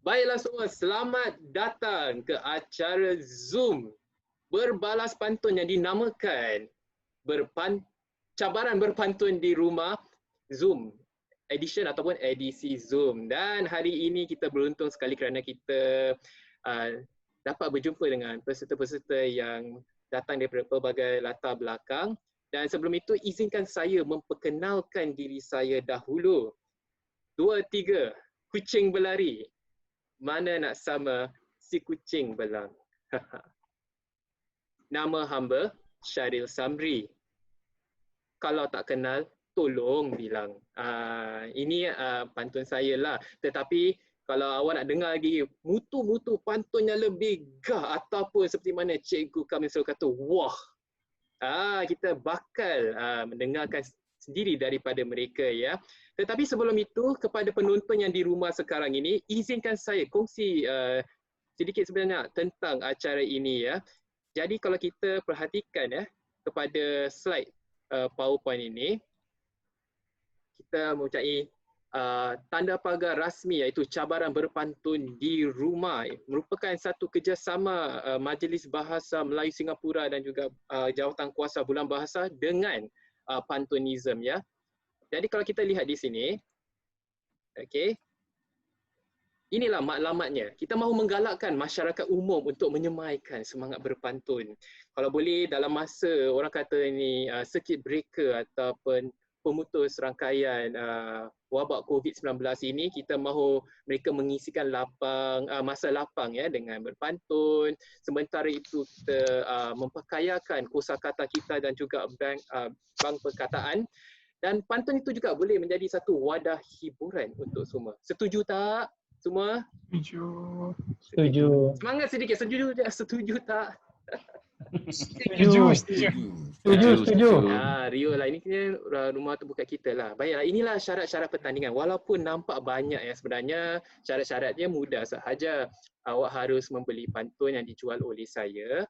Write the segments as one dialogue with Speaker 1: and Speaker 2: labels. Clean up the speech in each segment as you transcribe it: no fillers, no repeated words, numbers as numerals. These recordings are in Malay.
Speaker 1: Baiklah semua, selamat datang ke acara Zoom berbalas pantun yang dinamakan cabaran berpantun di rumah Zoom edition ataupun edisi Zoom. Dan hari ini kita beruntung sekali kerana kita uh, dapat berjumpa dengan peserta-peserta yang datang daripada pelbagai latar belakang. Dan sebelum itu, izinkan saya memperkenalkan diri saya dahulu. 2, 3, kucing berlari. Mana nak sama si kucing belang. Nama hamba Syaril Samri. Kalau tak kenal, tolong bilang. Ini pantun saya lah. Tetapi kalau awak nak dengar lagi mutu-mutu pantun yang lebih gah ataupun seperti mana cikgu kami selalu kata, wah, kita bakal mendengarkan sendiri daripada mereka ya. Tetapi sebelum itu, kepada penonton yang di rumah sekarang ini, izinkan saya kongsi sedikit sebenarnya tentang acara ini ya. Jadi kalau kita perhatikan ya kepada slide PowerPoint ini, kita mempunyai tanda pagar rasmi iaitu cabaran berpantun di rumah. Merupakan satu kerjasama Majlis Bahasa Melayu Singapura dan juga Jawatan Kuasa Bulan Bahasa dengan Pantunism ya. Jadi kalau kita lihat di sini, okey. Inilah matlamatnya. Kita mahu menggalakkan masyarakat umum untuk menyemaikan semangat berpantun. Kalau boleh dalam masa orang kata ini circuit breaker ataupun pemutus rangkaian wabak COVID-19 ini, kita mahu mereka mengisikan masa lapang ya dengan berpantun. Sementara itu kita memperkayakan kosakata kita dan juga bank perkataan. Dan pantun itu juga boleh menjadi satu wadah hiburan untuk semua. Setuju tak? Semua?
Speaker 2: Setuju.
Speaker 1: Semangat sedikit, setuju tak?
Speaker 2: Setuju.
Speaker 1: Rio lah, ini kena rumah terbuka kita lah. Baiklah, inilah syarat-syarat pertandingan. Walaupun nampak banyak ya, sebenarnya syarat-syaratnya mudah sahaja. Awak harus membeli pantun yang dijual oleh saya.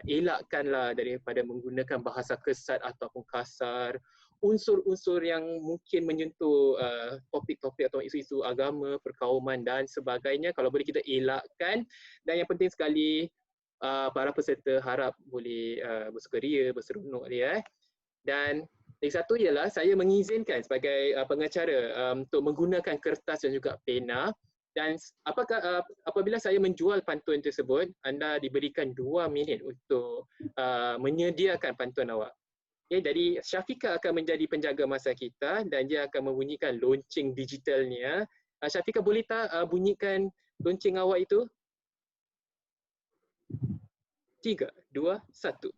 Speaker 1: Elakkanlah daripada menggunakan bahasa kesat ataupun kasar. Unsur-unsur yang mungkin menyentuh topik-topik atau isu-isu agama, perkauman dan sebagainya. Kalau boleh kita elakkan. Dan yang penting sekali, para peserta harap boleh bersukaria, berseronok dia. Dan lagi satu ialah saya mengizinkan sebagai pengacara untuk menggunakan kertas dan juga pena. Dan apabila saya menjual pantun tersebut, anda diberikan 2 minit untuk menyediakan pantun awak. Okay, jadi Syafiqah akan menjadi penjaga masa kita dan dia akan membunyikan lonceng digitalnya. Syafiqah boleh tak bunyikan lonceng awak itu? 3, 2, 1.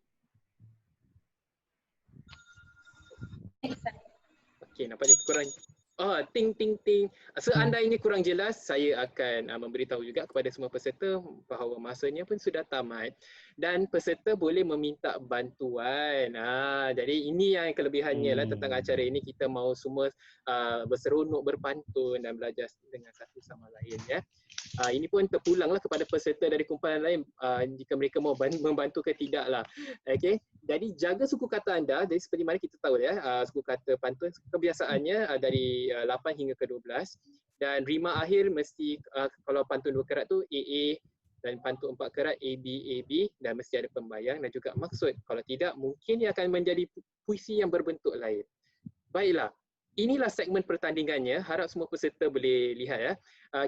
Speaker 1: Okey, nampaknya kurang. Ting ting ting. Seandainya kurang jelas, saya akan memberitahu juga kepada semua peserta bahawa masanya pun sudah tamat dan peserta boleh meminta bantuan. Jadi ini yang kelebihannya lah tentang acara ini, kita mahu semua berseronok, berpantun dan belajar dengan satu sama lain ya. Ini pun terpulanglah kepada peserta dari kumpulan lain jika mereka mahu membantu ke tidak lah. Okey. Jadi jaga suku kata anda. Jadi seperti mana kita tahu ya, suku kata pantun kebiasaannya dari 8 hingga ke 12 dan rima akhir mesti kalau pantun 2 kerat tu AA dan pantun 4 kerat AB dan mesti ada pembayang dan juga maksud. Kalau tidak mungkin ia akan menjadi puisi yang berbentuk lain. Baiklah. Inilah segmen pertandingannya. Harap semua peserta boleh lihat ya.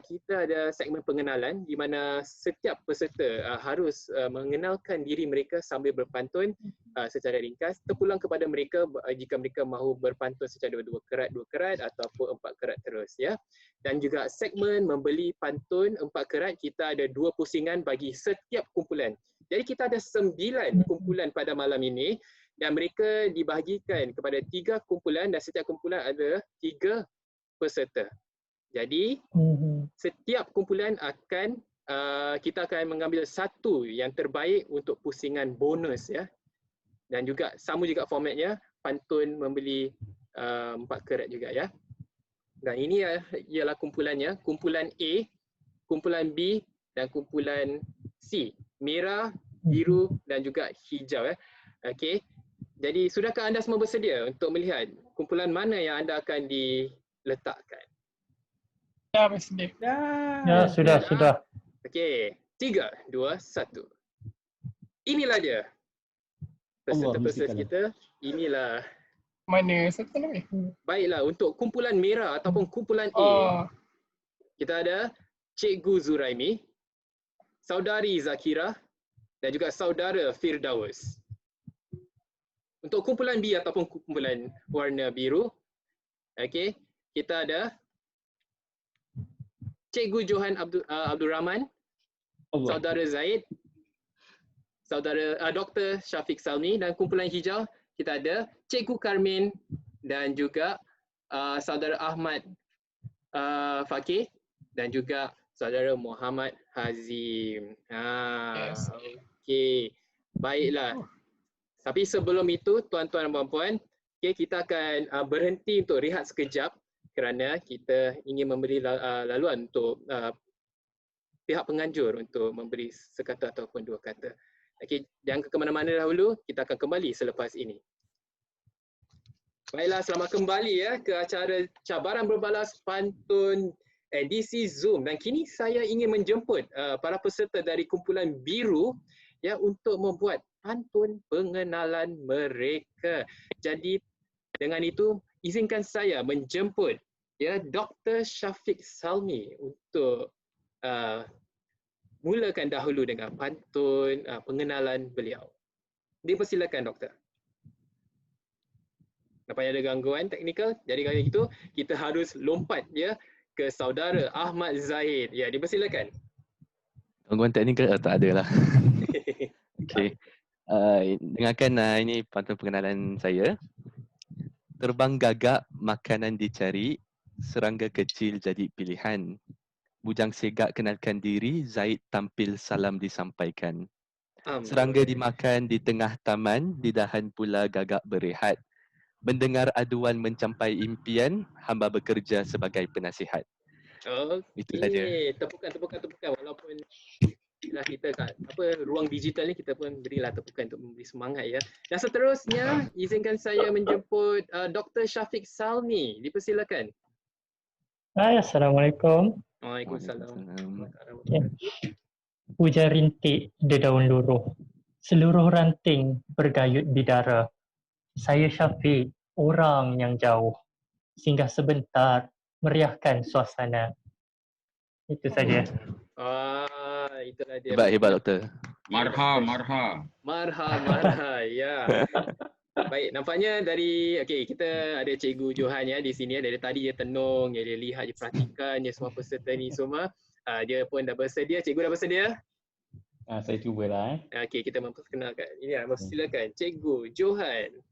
Speaker 1: Kita ada segmen pengenalan di mana setiap peserta harus mengenalkan diri mereka sambil berpantun secara ringkas. Terpulang kepada mereka jika mereka mahu berpantun secara 2 kerat ataupun 4 kerat terus ya. Dan juga segmen membeli pantun 4 kerat, kita ada 2 pusingan bagi setiap kumpulan. Jadi kita ada 9 kumpulan pada malam ini. Dan mereka dibahagikan kepada 3 kumpulan dan setiap kumpulan ada 3 peserta. Jadi setiap kumpulan kita akan mengambil satu yang terbaik untuk pusingan bonus ya. Dan juga sama juga formatnya, pantun membeli 4 kerat juga ya. Dan ini ialah kumpulannya, kumpulan A, kumpulan B dan kumpulan C. Merah, biru dan juga hijau ya. Okey. Jadi sudahkah anda semua bersedia untuk melihat kumpulan mana yang anda akan diletakkan?
Speaker 2: Dah bersedia.
Speaker 3: Ya, sudah.
Speaker 1: Okey, 3, 2, 1. Inilah dia.
Speaker 4: Allah,
Speaker 1: Peserta-peserta
Speaker 4: mesti
Speaker 1: kita, inilah.
Speaker 2: Mana satu nama?
Speaker 1: Baiklah, untuk kumpulan merah ataupun kumpulan A,
Speaker 2: Oh,
Speaker 1: kita ada Cikgu Zuraimi, Saudari Zakira dan juga Saudara Firdaus. Untuk kumpulan B ataupun kumpulan warna biru, okey, kita ada Cikgu Johan Abdul Rahman,
Speaker 4: Allah.
Speaker 1: Saudara Zaid, Saudara Dr. Syafiq Salmi, dan kumpulan hijau kita ada Cikgu Karmin dan juga Saudara Ahmad Fakih dan juga Saudara Muhammad Hazim.
Speaker 2: Yes.
Speaker 1: Okey. Baiklah. Tapi sebelum itu, tuan-tuan dan puan-puan, okay, kita akan berhenti untuk rehat sekejap kerana kita ingin memberi laluan untuk pihak penganjur untuk memberi sekata ataupun dua kata. Okey, jangan ke mana-mana dahulu, kita akan kembali selepas ini. Baiklah, selamat kembali ya ke acara Cabaran Berbalas Pantun edisi Zoom, dan kini saya ingin menjemput para peserta dari kumpulan biru ya untuk membuat pantun pengenalan mereka. Jadi dengan itu izinkan saya menjemput ya Dr. Syafiq Salmi untuk mulakan dahulu dengan pantun pengenalan beliau. Dipersilakan doktor. Nampaknya ada gangguan teknikal, jadi kalau itu kita harus lompat ya ke saudara Ahmad Zahid. Ya, dipersilakan.
Speaker 5: Gangguan teknikal tak ada lah. Okey. Dengarkan ini pantun pengenalan saya. Terbang gagak, makanan dicari, serangga kecil jadi pilihan. Bujang segak kenalkan diri, Zaid tampil salam disampaikan. Serangga dimakan di tengah taman, di dahan pula gagak berehat. Mendengar aduan mencampai impian, hamba bekerja sebagai penasihat. Itu saja.
Speaker 1: Tepukan walaupun lah kita kat ruang digital ni, kita pun berilah tepukan untuk memberi semangat ya. Dan seterusnya izinkan saya menjemput Dr. Syafiq Salmi. Dipersilakan.
Speaker 3: Hai, Assalamualaikum.
Speaker 1: Waalaikumsalam.
Speaker 3: Hujan rintik dedaun luruh, seluruh ranting bergayut bidara. Saya Syafiq, orang yang jauh, singgah sebentar meriahkan suasana. Itu saja.
Speaker 1: Itulah dia.
Speaker 5: Hebat doktor.
Speaker 1: Marha, ya. Baik, nampaknya dari kita ada Cikgu Johan ya di sini. Dari tadi dia tenung, dia lihat, dia perhatikan dia semua peserta ni semua. Dia pun dah bersedia. Cikgu dah bersedia?
Speaker 4: Saya cubalah.
Speaker 1: Okey, kita memperkenalkan. Ini silakan Cikgu Johan.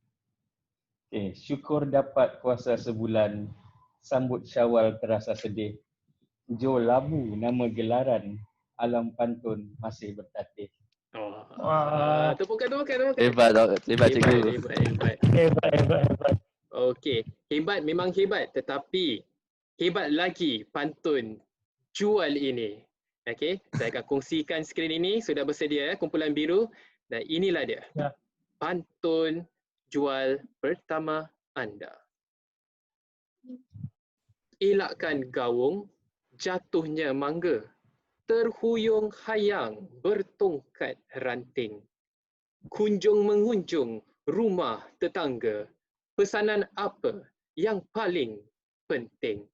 Speaker 4: Syukur dapat puasa sebulan, sambut Syawal terasa sedih. Jo labu nama gelaran, alam pantun masih bertatih.
Speaker 1: Tepukan.
Speaker 5: Hebat cikgu.
Speaker 3: Hebat.
Speaker 1: Okey, hebat memang hebat, tetapi hebat lagi pantun jual ini. Okey, saya akan kongsikan skrin ini. Sudah bersedia kumpulan biru, dan inilah dia.
Speaker 3: Ya.
Speaker 1: Pantun jual pertama anda. Elakkan gaung, jatuhnya mangga. Terhuyung hayang, bertongkat ranting. Kunjung mengunjung rumah tetangga. Pesanan apa yang paling penting?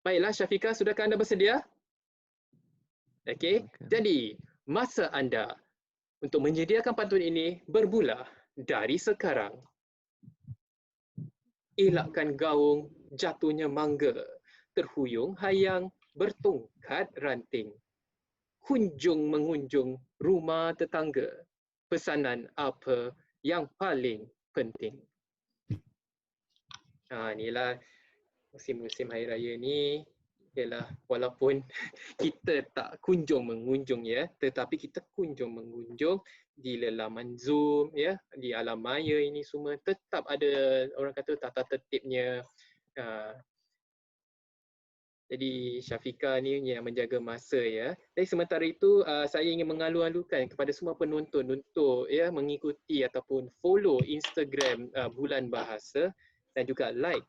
Speaker 1: Baiklah Syafiqah, sudahkah anda bersedia? Okey, jadi masa anda untuk menyediakan pantun ini bermula dari sekarang. Elakkan gaung, jatuhnya mangga. Terhuyung hayang, bertongkat ranting. Kunjung mengunjung rumah tetangga. Pesanan apa yang paling penting? Inilah musim-musim hari raya ni. Ialah walaupun kita tak kunjung mengunjung ya, tetapi kita kunjung mengunjung di laman Zoom ya, di alam maya ini semua tetap ada orang kata tata tertibnya. Jadi Syafiqah ni yang menjaga masa ya. Jadi sementara itu saya ingin mengalu-alukan kepada semua penonton untuk ya mengikuti ataupun follow Instagram Bulan Bahasa dan juga like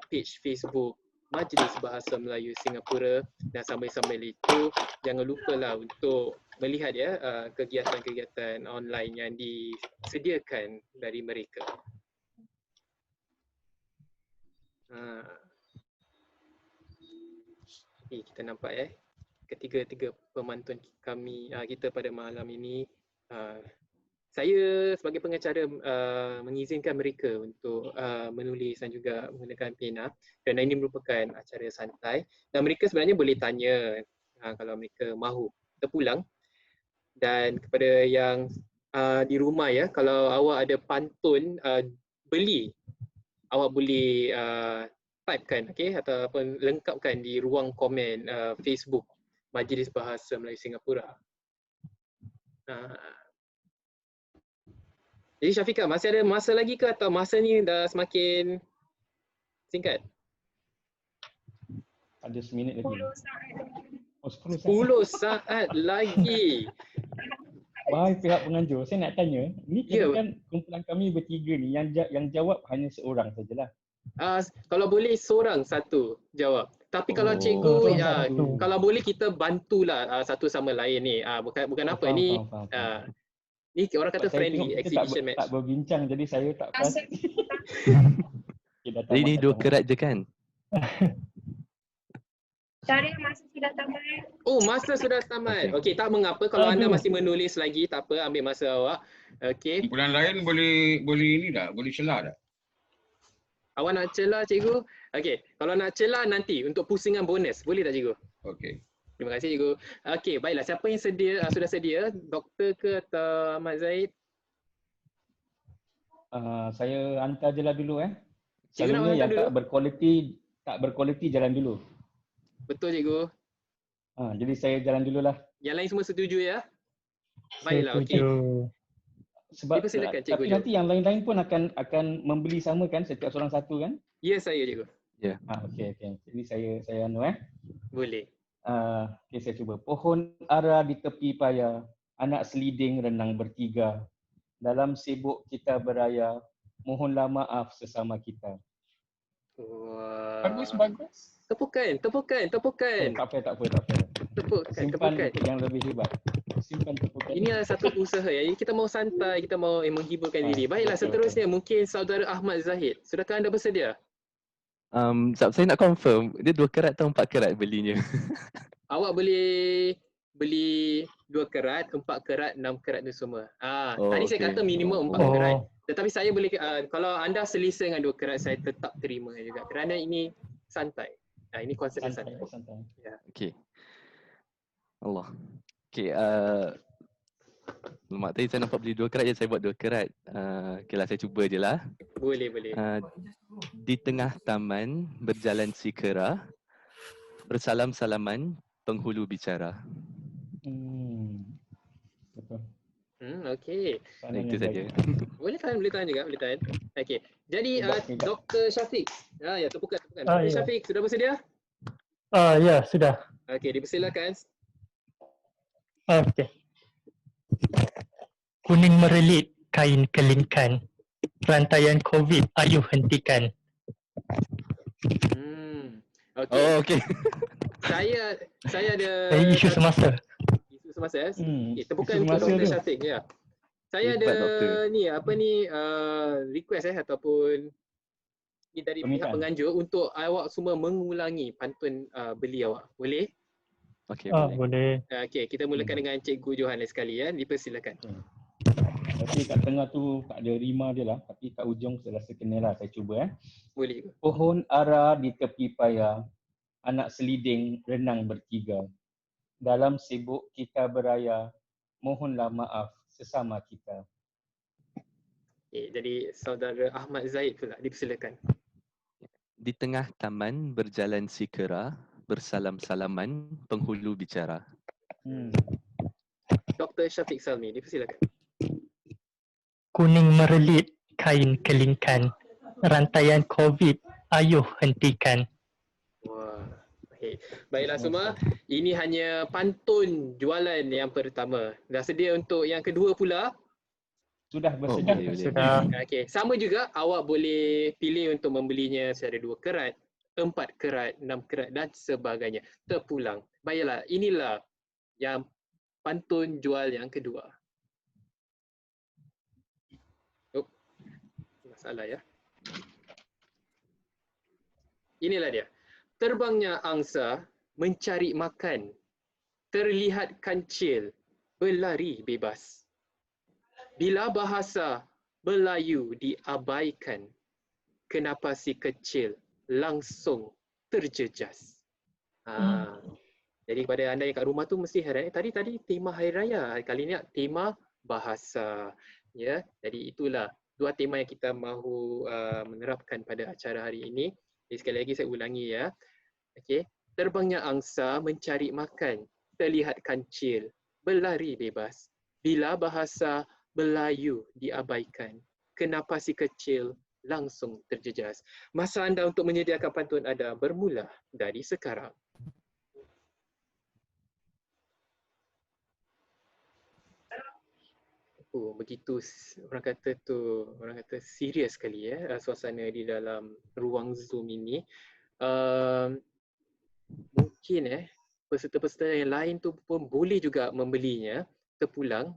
Speaker 1: page Facebook Majlis Bahasa Melayu Singapura, dan sambil-sambil itu jangan lupalah untuk melihat ya kegiatan-kegiatan online yang disediakan dari mereka. Kita nampak ketiga-tiga pemantun kami kita pada malam ini. Saya sebagai pengacara mengizinkan mereka untuk menulis dan juga menggunakan pena, kerana ini merupakan acara santai dan mereka sebenarnya boleh tanya kalau mereka mahu terpulang. Dan kepada yang di rumah ya, kalau awak ada pantun beli, awak boleh typekan ataupun lengkapkan di ruang komen Facebook Majlis Bahasa Melayu Singapura. Jadi Syafiqah, masih ada masa lagi ke atau masa ni dah semakin singkat?
Speaker 4: Ada seminit lagi.
Speaker 2: 10 saat.
Speaker 1: 10 saat lagi.
Speaker 4: Wahai pihak penganjur, saya nak tanya, ni kan kumpulan kami bertiga ni, yang jawab hanya seorang sajalah.
Speaker 1: Kalau boleh seorang satu jawab. Tapi kalau cikgu kalau boleh kita bantulah satu sama lain ni. Bukan apa
Speaker 4: faham,
Speaker 1: ni.
Speaker 4: faham.
Speaker 1: Ni orang kata
Speaker 4: Saya
Speaker 1: friendly
Speaker 4: tengok kita
Speaker 1: exhibition match.
Speaker 4: tak berbincang, jadi saya tak pasti.
Speaker 5: Jadi ni 2 kerat je kan?
Speaker 6: Syarif, masa sudah tamat.
Speaker 1: Oh, masa sudah tamat. Okey, tak mengapa kalau anda masih menulis lagi, tak apa, ambil masa awak. Okey.
Speaker 7: Bulan lain boleh ini dah, boleh celah dah.
Speaker 1: Awak nak celah cikgu? Okey, kalau nak celah nanti untuk pusingan bonus, boleh tak cikgu?
Speaker 7: Okey.
Speaker 1: Terima kasih cikgu. Okey, baiklah, siapa yang sudah sedia? Doktor ke atau Ahmad Zaid?
Speaker 4: Saya hantar je lah dulu
Speaker 1: Cikgu nak
Speaker 4: Selalunya yang
Speaker 1: hantar
Speaker 4: tak berkualiti jalan dulu.
Speaker 1: Betul cikgu.
Speaker 4: Jadi saya jalan dululah.
Speaker 1: Yang lain semua setuju ya? Baiklah, okey.
Speaker 4: Sebab
Speaker 1: Dipersilakan, cikgu
Speaker 4: tapi
Speaker 1: Jo.
Speaker 4: nanti yang lain-lain pun akan membeli sama kan, setiap seorang satu kan?
Speaker 1: Ya, saya cikgu.
Speaker 4: Okey. Jadi saya
Speaker 1: Boleh.
Speaker 4: Okey, saya cuba. Pohon ara di tepi paya, anak seliding renang bertiga. Dalam sibuk kita beraya, mohonlah maaf sesama kita.
Speaker 1: Wah.
Speaker 2: Bagus.
Speaker 1: Tepukan.
Speaker 4: Tak apa. Simpan
Speaker 1: Tepukan.
Speaker 4: untuk yang lebih hebat. Simpan tepukan.
Speaker 1: Ini adalah satu usaha ya. Kita mau santai, kita mau menghiburkan diri. Baiklah,
Speaker 4: betul,
Speaker 1: seterusnya mungkin saudara Ahmad Zahid. Sudahkah anda bersedia?
Speaker 5: Saya nak confirm, dia 2 kerat atau 4 kerat belinya?
Speaker 1: Awak boleh beli 2 kerat, 4 kerat, 6 kerat tu semua. Tadi saya kata minimum 4 kerat. Tetapi saya boleh, kalau anda selesa dengan 2 kerat, saya tetap terima juga. Kerana ini santai. Ini konsep santai. Ya.
Speaker 5: Okey. Allah. Okey, Mak tadi saya nampak beli 2 kerat je, saya buat 2 kerat. Okeylah, saya cuba je lah.
Speaker 1: Boleh.
Speaker 5: Di tengah taman berjalan si kera, bersalam-salaman penghulu bicara.
Speaker 4: Betul.
Speaker 1: Okey.
Speaker 5: Itu saja.
Speaker 1: Boleh tahan juga. Okey. Jadi Dr. Syafiq. Ya, tepukan. Dr.
Speaker 3: Ya.
Speaker 1: Syafiq sudah bersedia?
Speaker 3: Ya, sudah.
Speaker 1: Okey, dipersilakan.
Speaker 3: Okey. Kuning merelit, kain kelingkan. Rantaian COVID, ayuh hentikan.
Speaker 1: Okey.
Speaker 5: Oh, okey.
Speaker 1: Saya ada
Speaker 3: Isu semasa.
Speaker 1: isu semasa ya. Tepukan
Speaker 4: Isu
Speaker 1: untuk
Speaker 4: semasa
Speaker 1: Dr.
Speaker 4: tu.
Speaker 1: Syafiq ya. Saya
Speaker 5: Hebat,
Speaker 1: ada
Speaker 5: doktor.
Speaker 1: request ataupun dari pihak
Speaker 4: Permintaan.
Speaker 1: penganjur untuk awak semua mengulangi pantun beli awak. Boleh?
Speaker 5: Okey, boleh.
Speaker 3: Boleh.
Speaker 1: Okey, kita mulakan dengan Cikgu Johannes sekali ya. Dipersilakan.
Speaker 4: Tapi kat tengah tu tak ada rima dia lah. Tapi kat ujung saya rasa kena lah. Saya cuba
Speaker 1: Boleh cikgu.
Speaker 4: Pohon ara di tepi paya, anak seliding renang bertiga. Dalam sibuk kita beraya, mohonlah maaf sesama kita.
Speaker 1: Jadi saudara Ahmad Zaid pula dipersilakan.
Speaker 5: Di tengah taman berjalan si kera, bersalam-salaman penghulu bicara.
Speaker 1: Dr. Syafiq Salmi dipersilakan.
Speaker 3: Kuning merelit, kain kelingkan. Rantaian COVID, ayuh hentikan.
Speaker 1: Wah. Okay. Baiklah semua, ini hanya pantun jualan yang pertama. Dah sedia untuk yang kedua pula?
Speaker 4: Sudah bersedia.
Speaker 5: boleh.
Speaker 3: Sudah.
Speaker 1: Okey, sama juga awak boleh pilih untuk membelinya secara 2 kerat, 4 4 kerat, 6 kerat dan sebagainya. Terpulang. Baiklah, inilah yang pantun jual yang kedua. Oh, masalah ya. Inilah dia. Terbangnya angsa mencari makan. Terlihat kancil berlari bebas. Bila bahasa Melayu diabaikan, kenapa si kecil langsung terjejas? Jadi kepada anda yang kat rumah tu mesti heran, tadi tema Hari Raya, kali ni tema bahasa. Ya, jadi itulah dua tema yang kita mahu menerapkan pada acara hari ini. Jadi sekali lagi saya ulangi ya. Okey, terbangnya angsa mencari makan, terlihat kancil berlari bebas. Bila bahasa Melayu diabaikan, kenapa si kecil langsung terjejas? Masa anda untuk menyediakan pantun ada bermula dari sekarang. Oh, begitu orang kata serius sekali ya suasana di dalam ruang Zoom ini. Mungkin peserta-peserta yang lain tu pun boleh juga membelinya terpulang.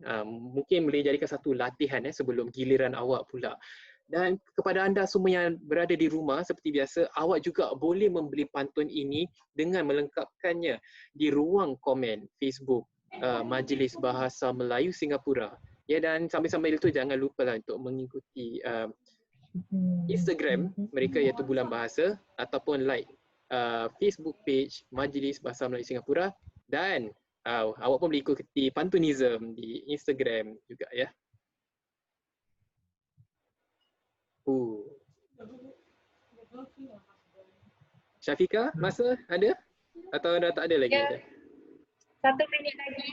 Speaker 1: Mungkin boleh jadikan satu latihan sebelum giliran awak pula. Dan kepada anda semua yang berada di rumah, seperti biasa, awak juga boleh membeli pantun ini dengan melengkapkannya di ruang komen Facebook Majlis Bahasa Melayu Singapura. Ya, dan sambil-sambil itu jangan lupalah untuk mengikuti Instagram mereka iaitu Bulan Bahasa ataupun like Facebook page Majlis Bahasa Melayu Singapura, dan awak pun boleh ikuti Pantunism di Instagram juga ya. Syafiqah, masa ada? Atau dah tak ada lagi?
Speaker 6: Ya. 1 minit lagi.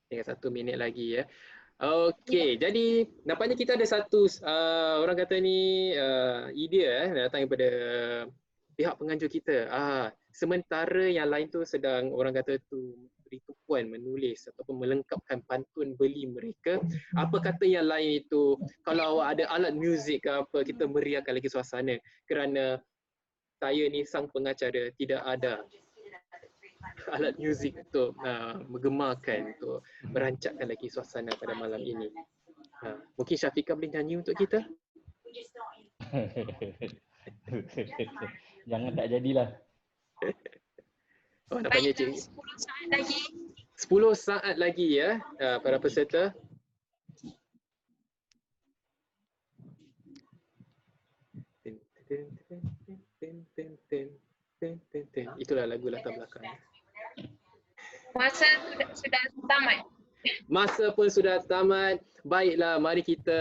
Speaker 1: Tinggal 1 minit lagi ya. Okey, jadi nampaknya kita ada satu orang kata ni idea datang daripada pihak penganjur kita. Sementara yang lain tu sedang orang kata tu beri tumpuan menulis ataupun melengkapkan pantun beli mereka. Apa kata yang lain itu, kalau awak ada alat muzik ke apa, kita meriahkan lagi suasana, kerana saya ni sang pengacara tidak ada alat muzik untuk menggemarkan, untuk merancakkan lagi suasana pada malam ini. Mungkin Syafiqah boleh nyanyi untuk kita?
Speaker 4: Jangan tak jadilah.
Speaker 1: Oh, nampaknya
Speaker 6: Baiklah, 10 saat lagi.
Speaker 1: 10 saat lagi ya para peserta. Itulah lagu latar belakang.
Speaker 6: Masa sudah tamat.
Speaker 1: Masa pun sudah tamat. Baiklah, mari kita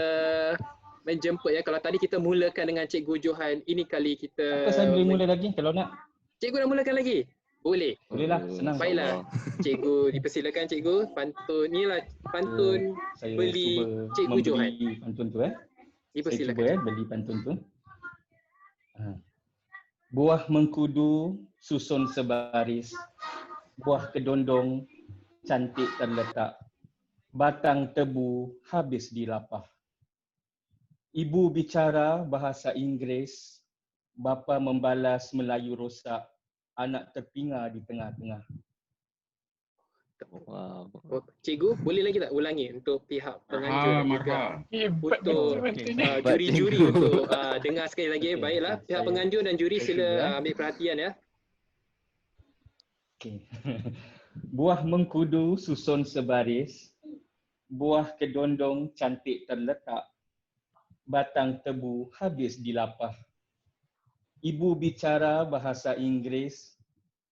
Speaker 1: menjemput ya. Kalau tadi kita mulakan dengan Cikgu Johan, ini kali kita...
Speaker 4: Apa saya boleh mula lagi kalau nak?
Speaker 1: Cikgu nak mulakan lagi? Boleh.
Speaker 4: Boleh lah, senang.
Speaker 1: Baiklah, Cikgu dipersilakan Cikgu. Pantun, inilah pantun
Speaker 4: Saya
Speaker 1: beli
Speaker 4: cuba
Speaker 1: Cikgu Johan.
Speaker 4: membeli pantun tu. Saya
Speaker 1: Dipersilakan.
Speaker 4: cuba beli pantun tu. Buah mengkudu susun sebaris, buah kedondong cantik terletak, batang tebu habis dilapah. Ibu bicara bahasa Inggeris, bapa membalas Melayu rosak, anak terpinga di tengah-tengah.
Speaker 5: Wow.
Speaker 1: Oh, Cikgu, boleh lagi tak ulangi untuk pihak penganjur dan juga untuk juri-juri untuk dengar sekali lagi. Baiklah, pihak penganjur dan juri sila ambil perhatian ya.
Speaker 4: Okay. Buah mengkudu susun sebaris, buah kedondong cantik terletak, batang tebu habis dilapah. Ibu bicara bahasa Inggeris,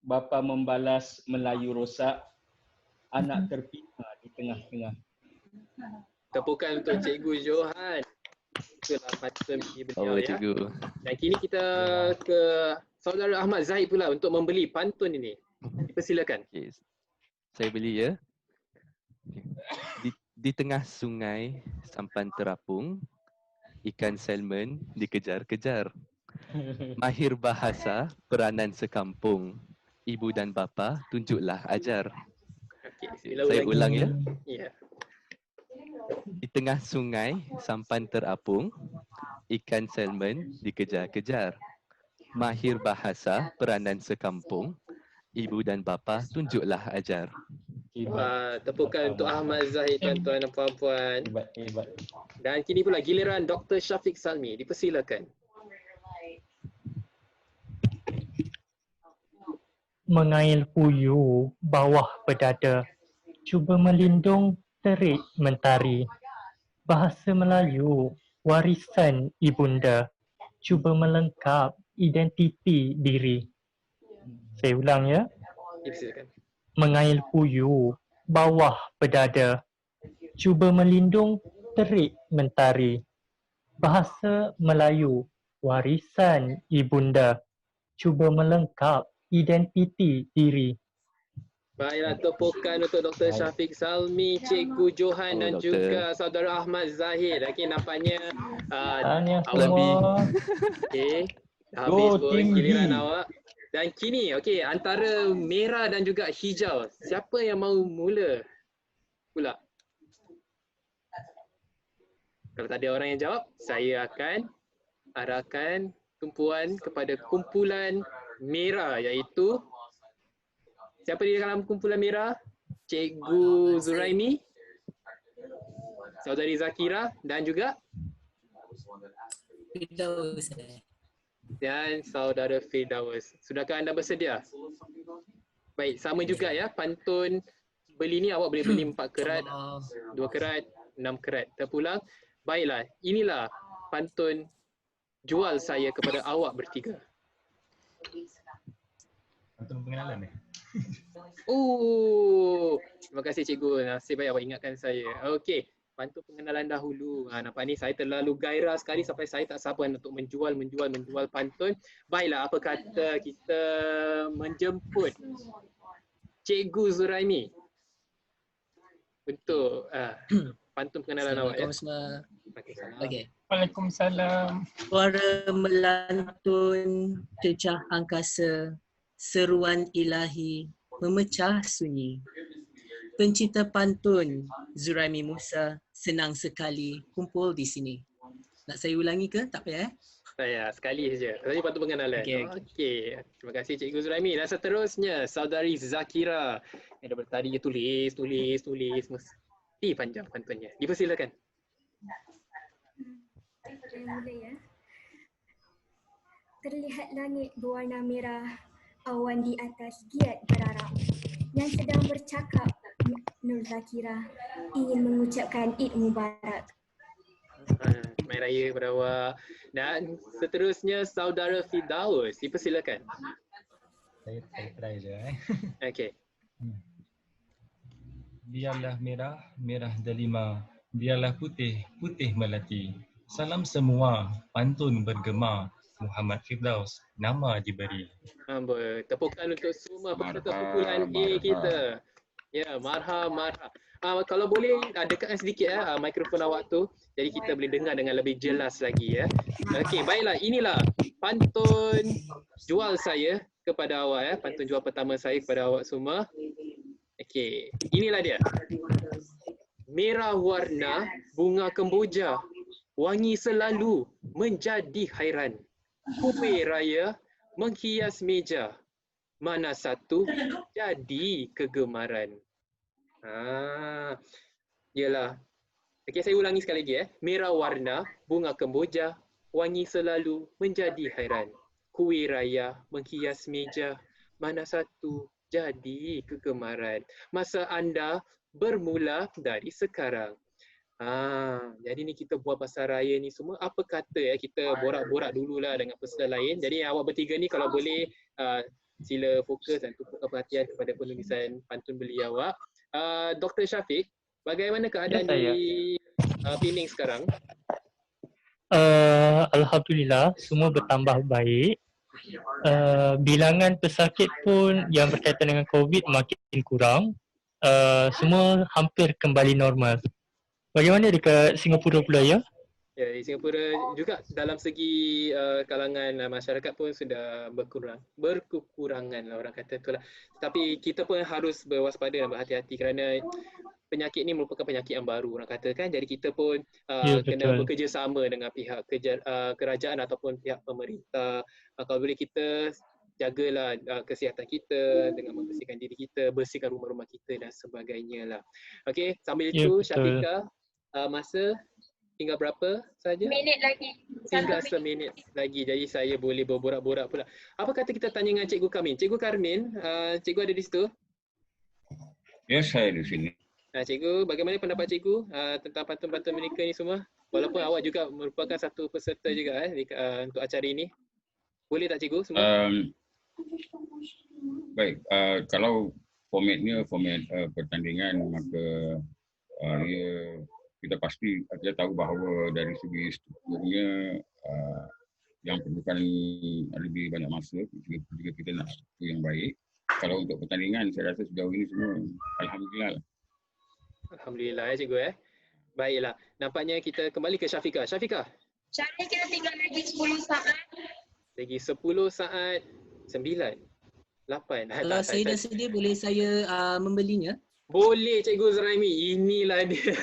Speaker 4: bapa membalas Melayu rosak, anak terpinga di tengah-tengah.
Speaker 1: Tepukan untuk Cikgu Johan. Itulah pantun beliau ya.
Speaker 5: Cikgu.
Speaker 1: Dan kini kita ke Saudara Ahmad Zahid pula untuk membeli pantun ini. Dipersilakan.
Speaker 5: Okay. Saya beli ya. Di tengah sungai sampan terapung, ikan salmon dikejar-kejar. Mahir bahasa peranan sekampung, ibu dan bapa tunjuklah ajar.
Speaker 1: Okay,
Speaker 5: Saya ulang ya.
Speaker 1: Ya.
Speaker 5: Di tengah sungai sampan terapung, ikan salmon dikejar-kejar. Mahir bahasa peranan sekampung, ibu dan bapa tunjuklah ajar.
Speaker 1: Wah, tepukan untuk Ahmad Zahid, tuan-tuan dan puan-puan.
Speaker 4: Hebat, hebat.
Speaker 1: Dan kini pula giliran Dr. Syafiq Salmi. Dipersilakan.
Speaker 3: Mengail puyu bawah pedada, cuba melindung terik mentari. Bahasa Melayu, warisan ibunda, cuba melengkap identiti diri. Saya ulang ya.
Speaker 1: Dipersilakan.
Speaker 3: Mengail puyu bawah pedada, cuba melindung terik mentari. Bahasa Melayu, warisan ibunda, cuba melengkap identiti diri.
Speaker 1: Baiklah, tepukan untuk Dr. Syafiq Salmi, Cikgu Johan dan
Speaker 5: Doktor.
Speaker 1: juga saudara Ahmad Zahid. Okey, nampaknya
Speaker 3: Tahniah
Speaker 1: awak
Speaker 3: semua.
Speaker 1: okey. Dah habis pun
Speaker 4: tinggi.
Speaker 1: giliran awak. Dan kini, okey, antara merah dan juga hijau, siapa yang mahu mula pula? Kalau tak ada orang yang jawab, saya akan arahkan tumpuan kepada kumpulan merah, iaitu siapa di dalam kumpulan merah? Cikgu Zuraimi, Saudari Zakira dan juga dan Saudara Firdaus. Sudahkah anda bersedia? Baik, sama juga ya. Pantun beli ni awak boleh beli 4 kerat, 2 kerat, 6 kerat. Terpulang. Baiklah, inilah pantun jual saya kepada awak bertiga.
Speaker 8: Pantun pengenalan
Speaker 1: Oh, terima kasih cikgu. Nasib baik awak ingatkan saya. Okey, pantun pengenalan dahulu. Nampak ni saya terlalu gairah sekali sampai saya tak sabar untuk menjual pantun. Baiklah, apa kata kita menjemput Cikgu Zuraimi untuk pantun pengenalan awak ya.
Speaker 9: Okey.
Speaker 2: Waalaikumsalam.
Speaker 9: Suara melantun cecah angkasa, seruan ilahi memecah sunyi. Pencipta pantun Zuraimi Musa senang sekali kumpul di sini. Nak saya ulangi ke? Tak payah
Speaker 1: Saya sekali saja. Tadi pantun pengenalan. Okey. Terima kasih Cikgu Zuraimi. Dan seterusnya Saudari Zakira. Yang daripada tadi dia tulis. Mesti panjang pantunnya. Dipersilakan.
Speaker 10: Saya mula ya. Terlihat langit berwarna merah, awan di atas giat berarak. Yang sedang bercakap Nur Zakira ingin mengucapkan Eid Mubarak.
Speaker 1: Mai raya kepada awak. Dan seterusnya Saudara Firdaus. Dipersilakan.
Speaker 8: Saya try je
Speaker 1: Okey.
Speaker 8: Biarlah merah, merah delima. Biarlah putih, putih melati. Salam semua, pantun bergema. Muhammad Firdaus, nama diberi.
Speaker 1: Tepukan untuk semua peserta kumpulan A kita. Ya, marham. Kalau boleh dekatkan sedikit mikrofon awak tu. Jadi kita boleh dengar dengan lebih jelas lagi ya. Okey, baiklah, inilah pantun jual saya kepada awak ya. Pantun jual pertama saya kepada awak semua. Okey, inilah dia. Merah warna bunga kemboja, wangi selalu menjadi hairan. Kuih raya menghias meja, mana satu jadi kegemaran. Yalah. Okey, saya ulangi sekali lagi Merah warna bunga kemboja, wangi selalu menjadi hairan. Kuih raya menghias meja, mana satu jadi kegemaran. Masa anda bermula dari sekarang. Jadi ni kita buat pasal raya ni semua. Apa kata kita borak-borak dululah dengan peserta lain. Jadi awak bertiga ni kalau boleh sila fokus dan tumpukan perhatian kepada penulisan pantun beli awak. Dr. Syafiq, bagaimana keadaan di Pening sekarang?
Speaker 3: Alhamdulillah, semua bertambah baik. Bilangan pesakit pun yang berkaitan dengan COVID makin kurang. Semua hampir kembali normal. Bagaimana dekat Singapura pula ya?
Speaker 1: Ya, di Singapura juga dalam segi kalangan masyarakat pun sudah berkekurangan lah orang kata itulah. Tapi kita pun harus berwaspada dan berhati-hati kerana penyakit ni merupakan penyakit yang baru orang katakan. Jadi kita pun kena
Speaker 3: betul.
Speaker 1: bekerjasama dengan pihak kerajaan ataupun pihak pemerintah. Kalau boleh kita jagalah kesihatan kita dengan membersihkan diri kita, bersihkan rumah-rumah kita dan sebagainya lah. Okey, sambil
Speaker 3: Ya,
Speaker 1: itu
Speaker 3: betul.
Speaker 1: Syafiqah, masa tinggal berapa saja?
Speaker 6: Minit lagi.
Speaker 1: Tinggal seminit lagi. Jadi saya boleh berborak-borak pula. Apa kata kita tanya dengan Cikgu Karmin? Cikgu Karmin, cikgu ada di situ?
Speaker 7: Ya, saya di sini.
Speaker 1: Cikgu, bagaimana pendapat cikgu tentang pantun-pantun mereka ni semua? Walaupun awak juga merupakan satu peserta juga untuk acara ini. Boleh tak cikgu semua?
Speaker 7: Baik, kalau format pertandingan, maka kita pasti kita tahu bahawa dari segi strukturnya yang perlukan lebih banyak masa jika kita nak struktur yang baik. Kalau untuk pertandingan, saya rasa sejauh ini semua alhamdulillah.
Speaker 1: Alhamdulillah ya cikgu . Baiklah, nampaknya kita kembali ke Syafiqah. Syafiqah.
Speaker 6: Syarif kita tinggal lagi 10 saat.
Speaker 1: Lagi 10 saat, 9, 8.
Speaker 9: Kalau saya dah sedia, boleh saya membelinya?
Speaker 1: Boleh Cikgu Zuraimi, inilah dia.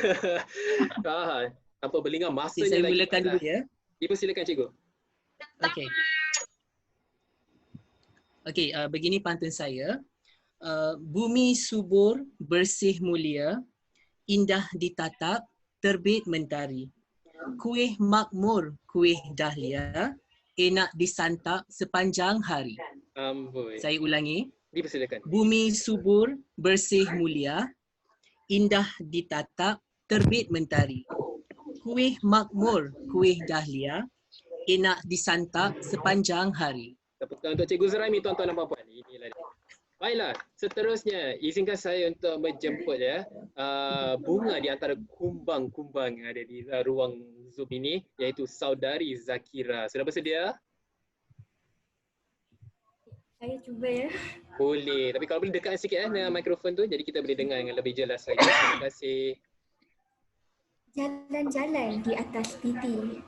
Speaker 1: Tanpa berlingah masanya
Speaker 9: saya
Speaker 1: lagi.
Speaker 9: mulakan dulu ya.
Speaker 1: Dipersilakan Cikgu.
Speaker 9: Okey. Okey, begini pantun saya. Bumi subur, bersih mulia, indah ditatap, terbit mentari. Kuih makmur, kuih dahlia, enak disantap sepanjang hari.
Speaker 1: Amboi.
Speaker 9: Saya ulangi.
Speaker 1: Dipersilakan.
Speaker 9: Bumi subur, bersih mulia, indah ditatap, terbit mentari. Kuih makmur, kuih dahlia, enak disantap sepanjang hari.
Speaker 1: Tepuk tangan untuk Cikgu Zuraimi, tuan-tuan dan puan-puan. Inilah dia. Baiklah, seterusnya izinkan saya untuk menjemput bunga di antara kumbang-kumbang yang ada di ruang Zoom ini, iaitu Saudari Zakira. Sudah bersedia?
Speaker 10: Saya cuba ya.
Speaker 1: Boleh, tapi kalau boleh dekatkan sikit dengan mikrofon tu, jadi kita boleh dengar dengan lebih jelas lagi. Terima kasih.
Speaker 10: Jalan-jalan di atas titi,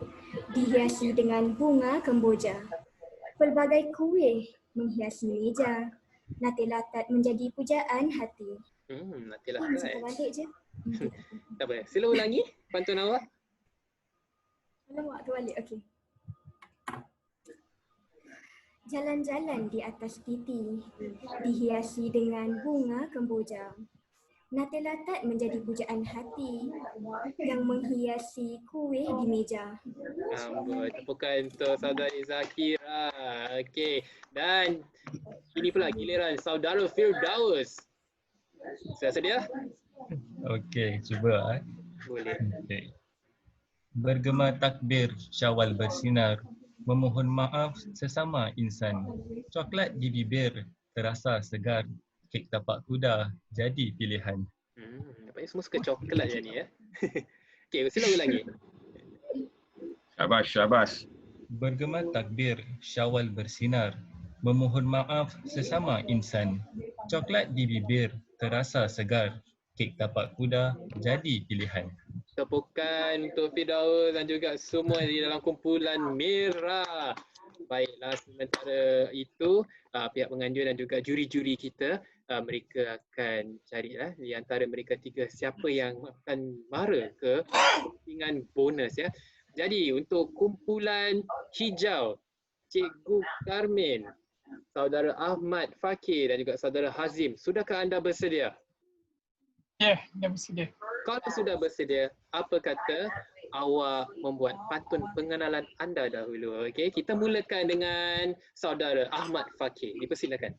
Speaker 10: dihiasi dengan bunga kemboja. Pelbagai kuih menghiasi meja, nanti latat menjadi pujaan hati.
Speaker 1: Nanti
Speaker 10: Saya
Speaker 1: latat.
Speaker 10: balik je.
Speaker 1: Tak apa. Sila ulangi pantun awak.
Speaker 10: Alamak, terbalik. Okey. Jalan-jalan di atas titi, dihiasi dengan bunga kemboja. Nanti latat menjadi pujaan hati yang menghiasi kuih di meja.
Speaker 1: Amboi, tepukan untuk Saudari Zakira. Okey. Dan ini pula giliran Saudara Firdaus. Sudah sedia?
Speaker 8: Okey, cuba.
Speaker 1: Boleh.
Speaker 8: Okay. Bergema takbir, Syawal bersinar, memohon maaf sesama insan. Coklat di bibir, terasa segar. Kek tapak kuda, jadi pilihan.
Speaker 1: Nampaknya semua suka coklat je ni ya. Okey, sila ulangi.
Speaker 7: Syabas.
Speaker 8: Bergema takbir, Syawal bersinar, memohon maaf sesama insan. Coklat di bibir, terasa segar. Kek tapak kuda, jadi pilihan.
Speaker 1: Tepukan untuk Firdaus dan juga semua di dalam kumpulan merah. Baiklah, sementara itu pihak penganjur dan juga juri-juri kita mereka akan cari di antara mereka tiga siapa yang akan mara ke kepentingan bonus ya. Jadi untuk kumpulan hijau, Cikgu Karmin, Saudara Ahmad Fakir dan juga Saudara Hazim, sudahkah anda bersedia?
Speaker 2: Ya, dah bersedia.
Speaker 1: Kalau sudah bersedia, apa kata awak membuat pantun pengenalan anda dahulu? Okey, kita mulakan dengan Saudara Ahmad Fakir. Dipersilakan.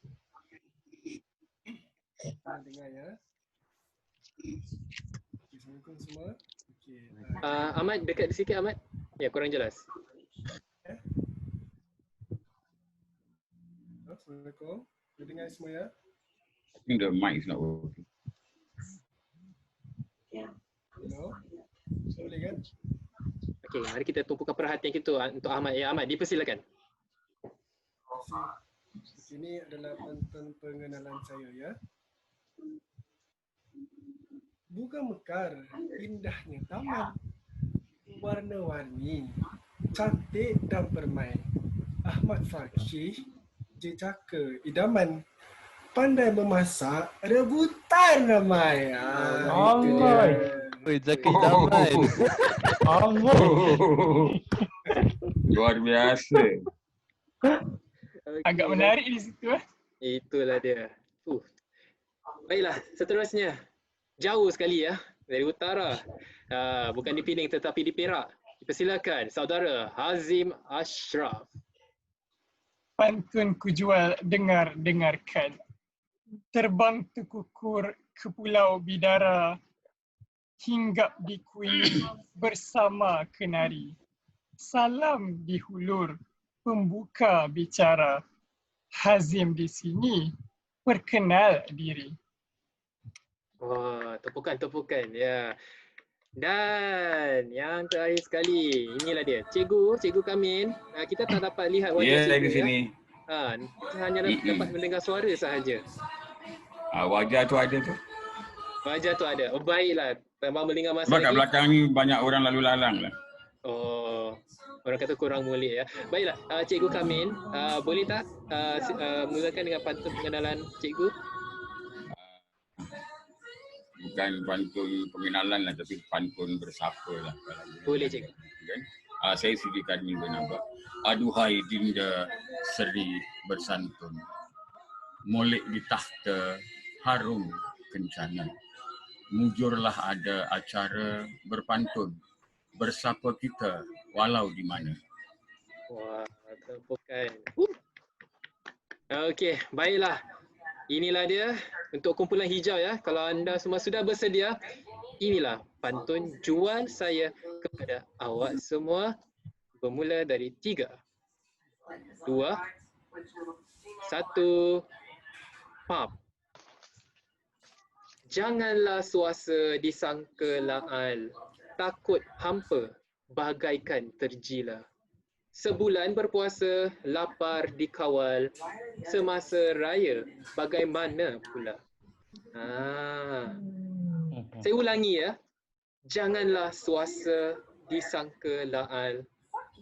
Speaker 11: Dengar ya. Assalamualaikum semua. Okey.
Speaker 1: Ahmad, dekat sikit Ahmad. Ya, kurang jelas.
Speaker 11: Assalamualaikum. Boleh dengar semua ya?
Speaker 7: I think the mic is not working.
Speaker 11: Hello. Boleh kan?
Speaker 1: Okey, mari kita tumpukan perhatian kita untuk Ahmad. Ya Ahmad, dipersilakan.
Speaker 11: Ini adalah pantun pengenalan saya ya. Bunga mekar, indahnya taman, warna-warni, cantik dan permai. Ahmad Fakir, jejaka idaman. pandai memasak, rebutan ramai. Itu dia.
Speaker 3: Amboi.
Speaker 5: Oi, Zaki Daman.
Speaker 3: Amboi.
Speaker 7: Luar biasa.
Speaker 2: Agak menarik di situ.
Speaker 1: Itulah dia. Baiklah, seterusnya. Jauh sekali ya, dari utara. Bukan di Pening tetapi di Perak. Persilakan saudara Hazim Ashraf.
Speaker 2: Pantun ku jual, dengarkan. Terbang terkukur ke Pulau Bidara, hinggap di kuil bersama kenari. Salam di hulur, pembuka bicara. Hazim di sini, perkenal diri.
Speaker 1: Wah, tepukan ya. Dan yang terakhir sekali, inilah dia. Cikgu Kamin. Kita tak dapat lihat wajah
Speaker 7: Ya,
Speaker 1: cikgu
Speaker 7: di sini.
Speaker 1: Kita hanya dapat mendengar suara sahaja.
Speaker 7: Wajah tu ada tu.
Speaker 1: Wajah tu ada. Oh, baiklah. Memang melingkar masa
Speaker 7: Sebab kat
Speaker 1: lagi.
Speaker 7: belakang ni banyak orang lalu lalang lah.
Speaker 1: Oh, orang kata kurang mulia ya. Baiklah, Cikgu Kamin, boleh tak mulakan dengan pantun pengenalan cikgu?
Speaker 7: Bukan pantun pengenalan lah, tapi pantun bersapa lah.
Speaker 1: Boleh cikgu.
Speaker 7: Kan? Saya Siti Karmin Bernabak. Aduhai dinda seri bersantun, molek di tahta harum kencana. Mujurlah ada acara berpantun, bersapa kita walau di mana.
Speaker 1: Wah, tepukan. Okey, baiklah. Inilah dia untuk kumpulan hijau ya. Kalau anda semua sudah bersedia, inilah pantun jual saya kepada awak semua. Bermula dari 3, 2, 1, pop. Janganlah suasa disangka laal, takut hampa bagaikan terjila. Sebulan berpuasa, lapar dikawal, semasa raya bagaimana pula? Saya ulangi ya. Janganlah suasa disangka laal,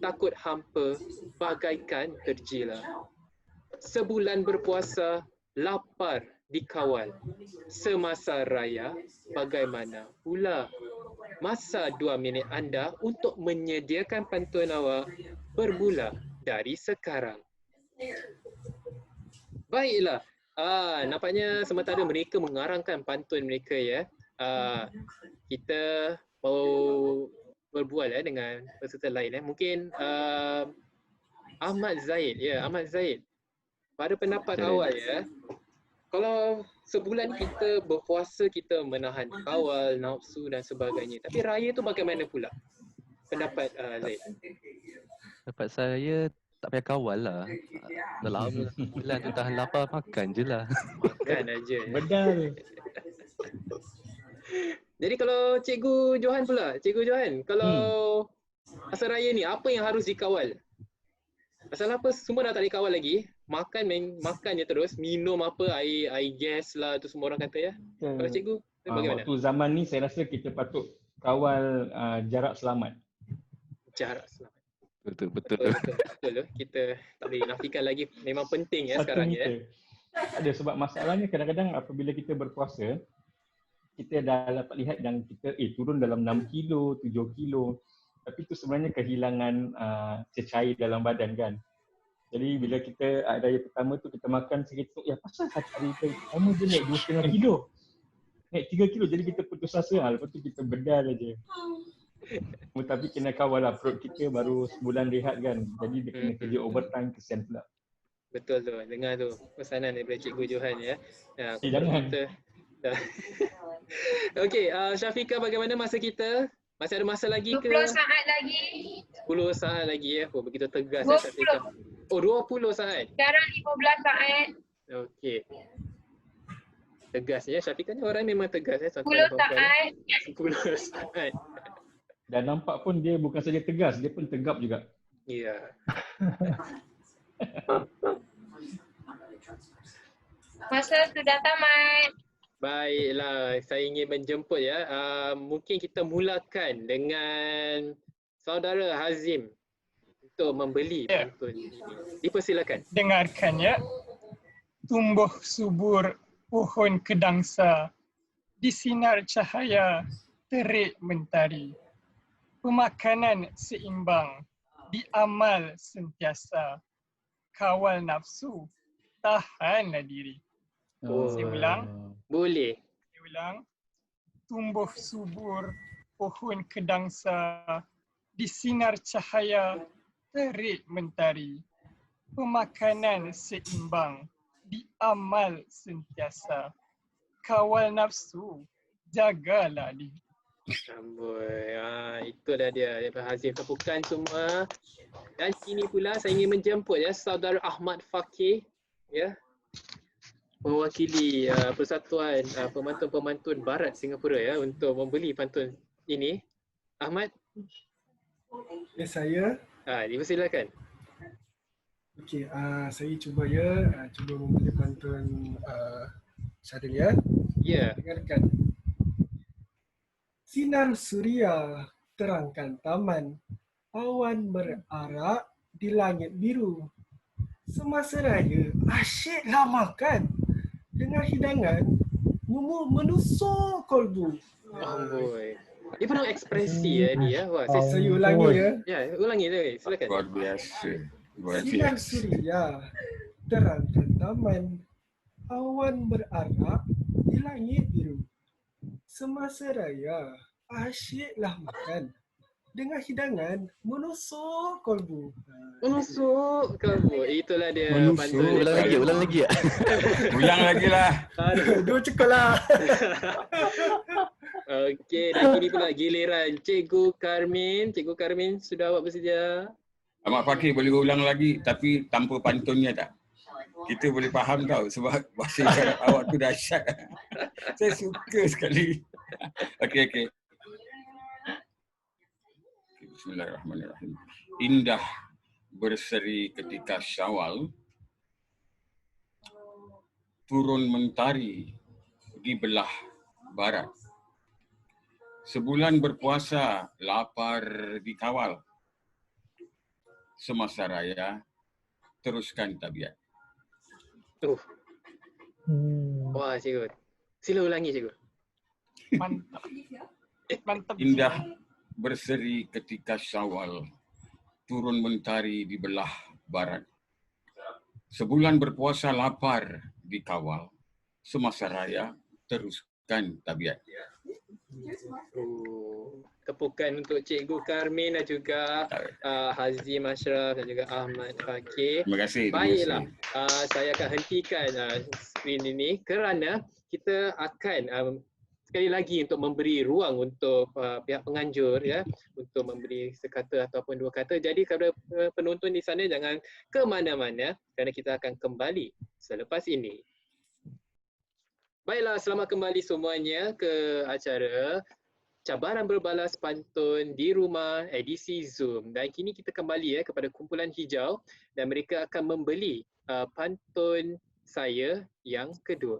Speaker 1: takut hampa bagaikan terjila. Sebulan berpuasa, lapar dikawal, semasa raya bagaimana pula? Masa 2 minit anda untuk menyediakan pantun awak bermula dari sekarang. Baiklah, nampaknya sementara mereka mengarangkan pantun mereka ya. Kita mau berbual dengan peserta lain. Mungkin Ahmad Zaid. Ya, Ahmad Zaid. Pada pendapat awal ya, kalau sebulan kita berpuasa, kita menahan kawal, nafsu dan sebagainya. Tapi raya tu bagaimana pula? Pendapat Zaid.
Speaker 5: Pendapat saya tak payah kawal lah. Selama sebulan tu tahan lapar, makan je lah.
Speaker 1: Makan aja.
Speaker 3: Bedal.
Speaker 1: Jadi kalau Cikgu Johan pula, Cikgu Johan, kalau masa raya ni apa yang harus dikawal? Pasal apa semua dah tak dikawal lagi, makan je terus, minum apa, air gas lah tu semua orang kata ya. Kalau cikgu, bagaimana?
Speaker 4: Waktu zaman ni saya rasa kita patut kawal jarak selamat.
Speaker 1: Jarak selamat.
Speaker 5: Betul.
Speaker 1: Betul. Kita tak boleh nafikan lagi, memang penting ya sekarang ya.
Speaker 4: Ada sebab masalahnya kadang-kadang apabila kita berpuasa, kita dah dapat lihat yang kita turun dalam 6 kilo, 7 kilo. Tapi itu sebenarnya kehilangan cecair dalam badan kan. Jadi bila kita raya pertama tu kita makan segitu, pasal hari pertama dia naik 2,5 kilo. Naik 3 kilo, jadi kita putus asa. Lepas tu kita bedal aja. Tapi kena kawal lah, perut kita baru sebulan rehat kan. Jadi dia kena kerja overtime, kesian pula.
Speaker 1: Betul tu, dengar tu pesanan daripada Cikgu Johan ya.
Speaker 4: Jangan.
Speaker 1: Okey, Syafiqah, bagaimana masa kita? Masih ada masa lagi ke?
Speaker 6: 20 saat lagi.
Speaker 1: 10 saat lagi ya. Oh, begitu tegas ya Syafiqah. Oh, 20 saat.
Speaker 6: Sekarang 15 saat.
Speaker 1: Okey. Tegas ya. Syafiqah ni orang memang tegas ya.
Speaker 6: 10 saat.
Speaker 1: 10 saat.
Speaker 4: Dan nampak pun dia bukan saja tegas, dia pun tegap juga.
Speaker 1: Ya.
Speaker 6: Masa sudah tamat.
Speaker 1: Baiklah, saya ingin menjemput ya. Mungkin kita mulakan dengan saudara Hazim untuk membeli pantun ini. Dipersilakan.
Speaker 2: Dengarkan ya. tumbuh subur pohon kedangsa, di sinar cahaya terik mentari. Pemakanan seimbang, di amal sentiasa, kawal nafsu, tahanlah diri. Saya ulang.
Speaker 1: Boleh.
Speaker 2: Saya ulang. Tumbuh subur pohon kedangsa, di sinar cahaya terik mentari. Pemakanan seimbang, di amal sentiasa, kawal nafsu, jagalah diri.
Speaker 1: Amboi, itulah dia Hazim tepukan semua. Dan kini pula saya ingin menjemput saudara Ahmad Fakih mewakili Persatuan Pemantun-Pemantun Barat Singapura untuk membeli pantun ini. Ahmad?
Speaker 11: Ya, saya.
Speaker 1: Dipersilakan.
Speaker 11: Okey, saya cuba cuba membeli pantun Syaril ya.
Speaker 1: Ya.
Speaker 11: Dengarkan. Sinar suria terangkan taman, awan berarak di langit biru. Semasa raya asyiklah makan, dengan hidangan menusuk kolbu.
Speaker 1: Amboi. Dia penuh ekspresi ni Wah,
Speaker 11: saya ulangi
Speaker 1: Ya, ulangi lagi. Silakan.
Speaker 7: Luar biasa.
Speaker 11: Sinar suria terangkan taman, awan berarak di langit biru. Semasa raya asyiklah makan, dengan hidangan menusuk kolbu.
Speaker 1: Menusuk kolbu. Itulah dia
Speaker 5: Menusuk. Ulang lagi.
Speaker 7: Ulang lagi lah.
Speaker 11: Dua cukup lah.
Speaker 1: Okey, dan kini pula giliran Cikgu Karmin. Cikgu Karmin, sudah awak bersedia?
Speaker 7: Ahmad Fakih boleh ulang lagi tapi tanpa pantunnya tak? Kita boleh faham tau sebab bahasa isyarat awak tu dahsyat. Saya suka sekali. Okey. Bismillahirrahmanirrahim. Indah berseri ketika Syawal, turun mentari di belah barat. Sebulan berpuasa, lapar dikawal. Semasa raya, teruskan tabiat.
Speaker 1: Wah, cikgu. Sila ulangi, cikgu.
Speaker 2: Mantap.
Speaker 7: Indah berseri ketika Syawal, turun mentari di belah barat. Sebulan berpuasa, lapar dikawal. Semasa raya, teruskan tabiat.
Speaker 1: Tepukan untuk Cikgu Karmin dan juga Hazim Ashraf dan juga Ahmad Fakih.
Speaker 7: Terima kasih.
Speaker 1: Baiklah, saya akan hentikan skrin ini kerana kita akan sekali lagi untuk memberi ruang untuk pihak penganjur untuk memberi sekata ataupun dua kata. Jadi kepada penonton di sana jangan ke mana-mana kerana kita akan kembali selepas ini. Baiklah, selamat kembali semuanya ke acara Cabaran Berbalas Pantun di Rumah edisi Zoom. Dan kini kita kembali kepada kumpulan hijau dan mereka akan membeli pantun saya yang kedua.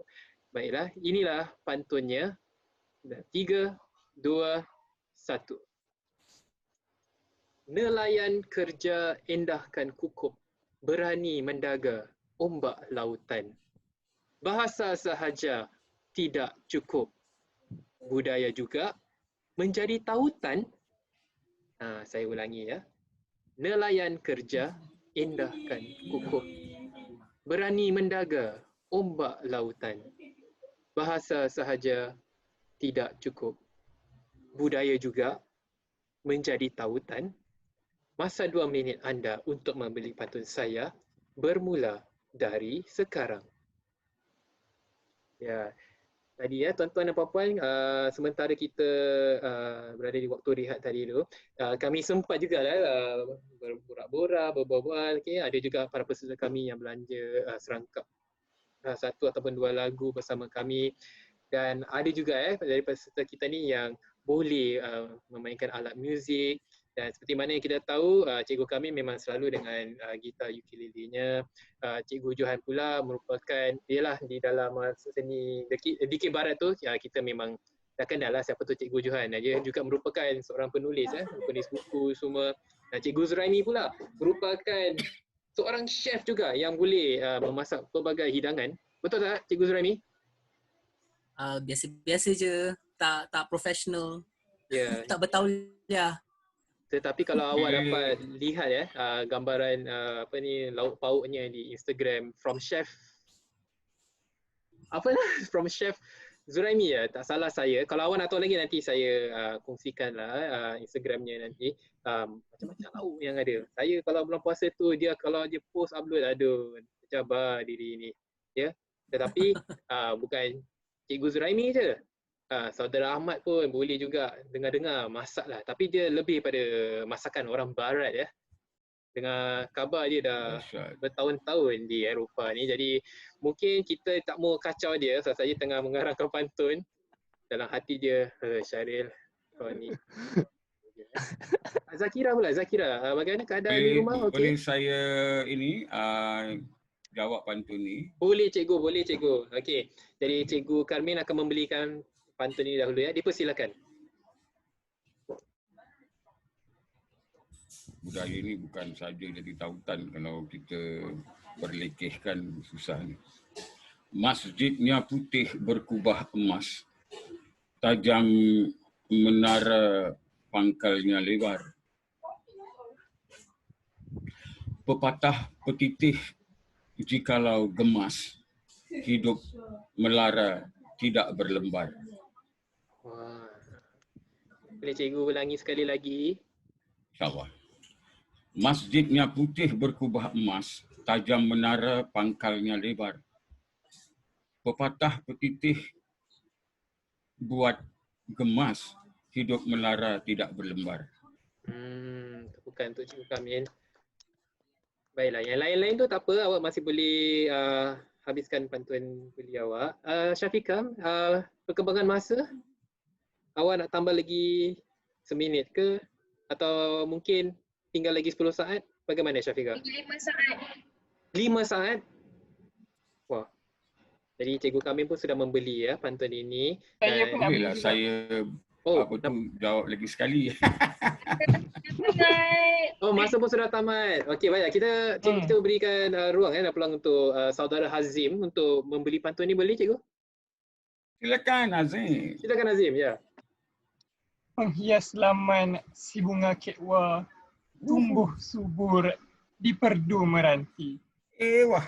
Speaker 1: Baiklah, inilah pantunnya. 3, 2, 1. Nelayan kerja endahkan kukup, berani mendaga ombak lautan. Bahasa sahaja tidak cukup, budaya juga menjadi tautan. Saya ulangi Nelayan kerja endahkan kukup, berani mendaga ombak lautan. Bahasa sahaja tidak cukup, budaya juga menjadi tautan. Masa 2 minit anda untuk membeli pantun saya bermula dari sekarang. Ya, tadi tuan-tuan dan puan-puan, sementara kita berada di waktu rehat tadi tu, kami sempat juga berborak-borak, berbual-bual. Ada juga para peserta kami yang belanja serangkap 1 ataupun 2 lagu bersama kami. Dan ada juga dari peserta kita ni yang boleh memainkan alat muzik. Dan seperti mana yang kita tahu, cikgu kami memang selalu dengan gitar ukulele-nya. Cikgu Johan pula merupakan, ialah di dalam seni DK Barat tu, kita memang dah kenal lah siapa tu Cikgu Johan. Dia juga merupakan seorang penulis buku semua. Dan Cikgu Zuraimi pula merupakan seorang chef juga yang boleh memasak pelbagai hidangan. Betul tak Cikgu Zuraimi?
Speaker 9: Biasa-biasa je, tak profesional,
Speaker 1: Ya.
Speaker 9: tak bertauliah.
Speaker 1: Tetapi kalau awak dapat lihat gambaran lauk pauknya di Instagram from chef from chef Zuraimi ya, tak salah saya. Kalau awak nak tahu lagi nanti saya kongsikanlah Instagramnya nanti. Macam-macam lauk yang ada. Saya kalau bulan puasa tu kalau dia post upload, aduh, cabar diri ini. Ya. Tetapi bukan Cikgu Zuraimi je. Saudara Ahmad pun boleh juga dengar-dengar masak lah. Tapi dia lebih pada masakan orang barat ya. Dengar khabar dia dah bertahun-tahun di Eropah ni. Jadi mungkin kita tak mau kacau dia sebab saya tengah mengarangkan pantun. Dalam hati dia, Syaril, kau ni. Zakira pula, Zakira. Bagaimana keadaan di rumah?
Speaker 7: Boleh saya jawab pantun ni?
Speaker 1: Boleh cikgu, boleh cikgu. Okey. Jadi Cikgu Karmin akan membelikan pantun ini dahulu ya. Dipersilakan.
Speaker 7: Budaya ini bukan saja jadi tautan kalau kita berlekehkan susah ni. Masjidnya putih berkubah emas, tajam menara pangkalnya lebar. Pepatah petitih jikalau gemas, hidup melara tidak berlembar.
Speaker 1: Wah. Boleh cikgu ulangi sekali lagi?
Speaker 7: InsyaAllah. Masjidnya putih berkubah emas, tajam menara pangkalnya lebar. Pepatah petitih buat gemas, hidup melara tidak berlembar.
Speaker 1: Bukan untuk Cikgu Kamil. Baiklah, yang lain-lain tu tak apa, awak masih boleh habiskan pantun kuliah awak. Syafiqah, perkembangan masa, awak nak tambah lagi seminit ke? Atau mungkin tinggal lagi 10 saat? Bagaimana Syafiqah?
Speaker 6: 5 saat.
Speaker 1: 5 saat? Wah. Jadi Cikgu Kamil pun sudah membeli ya pantun ini.
Speaker 2: Saya pun nak beli
Speaker 7: Bolehlah
Speaker 2: juga.
Speaker 7: saya jawab lagi sekali.
Speaker 1: Masa pun sudah tamat. Okey, baik. Kita berikan ruang dan peluang untuk saudara Hazim untuk membeli pantun ini, boleh cikgu?
Speaker 7: Silakan Azim.
Speaker 1: Silakan Hazim, ya.
Speaker 2: Menghias laman si bunga kekwa, tumbuh subur di perdu meranti.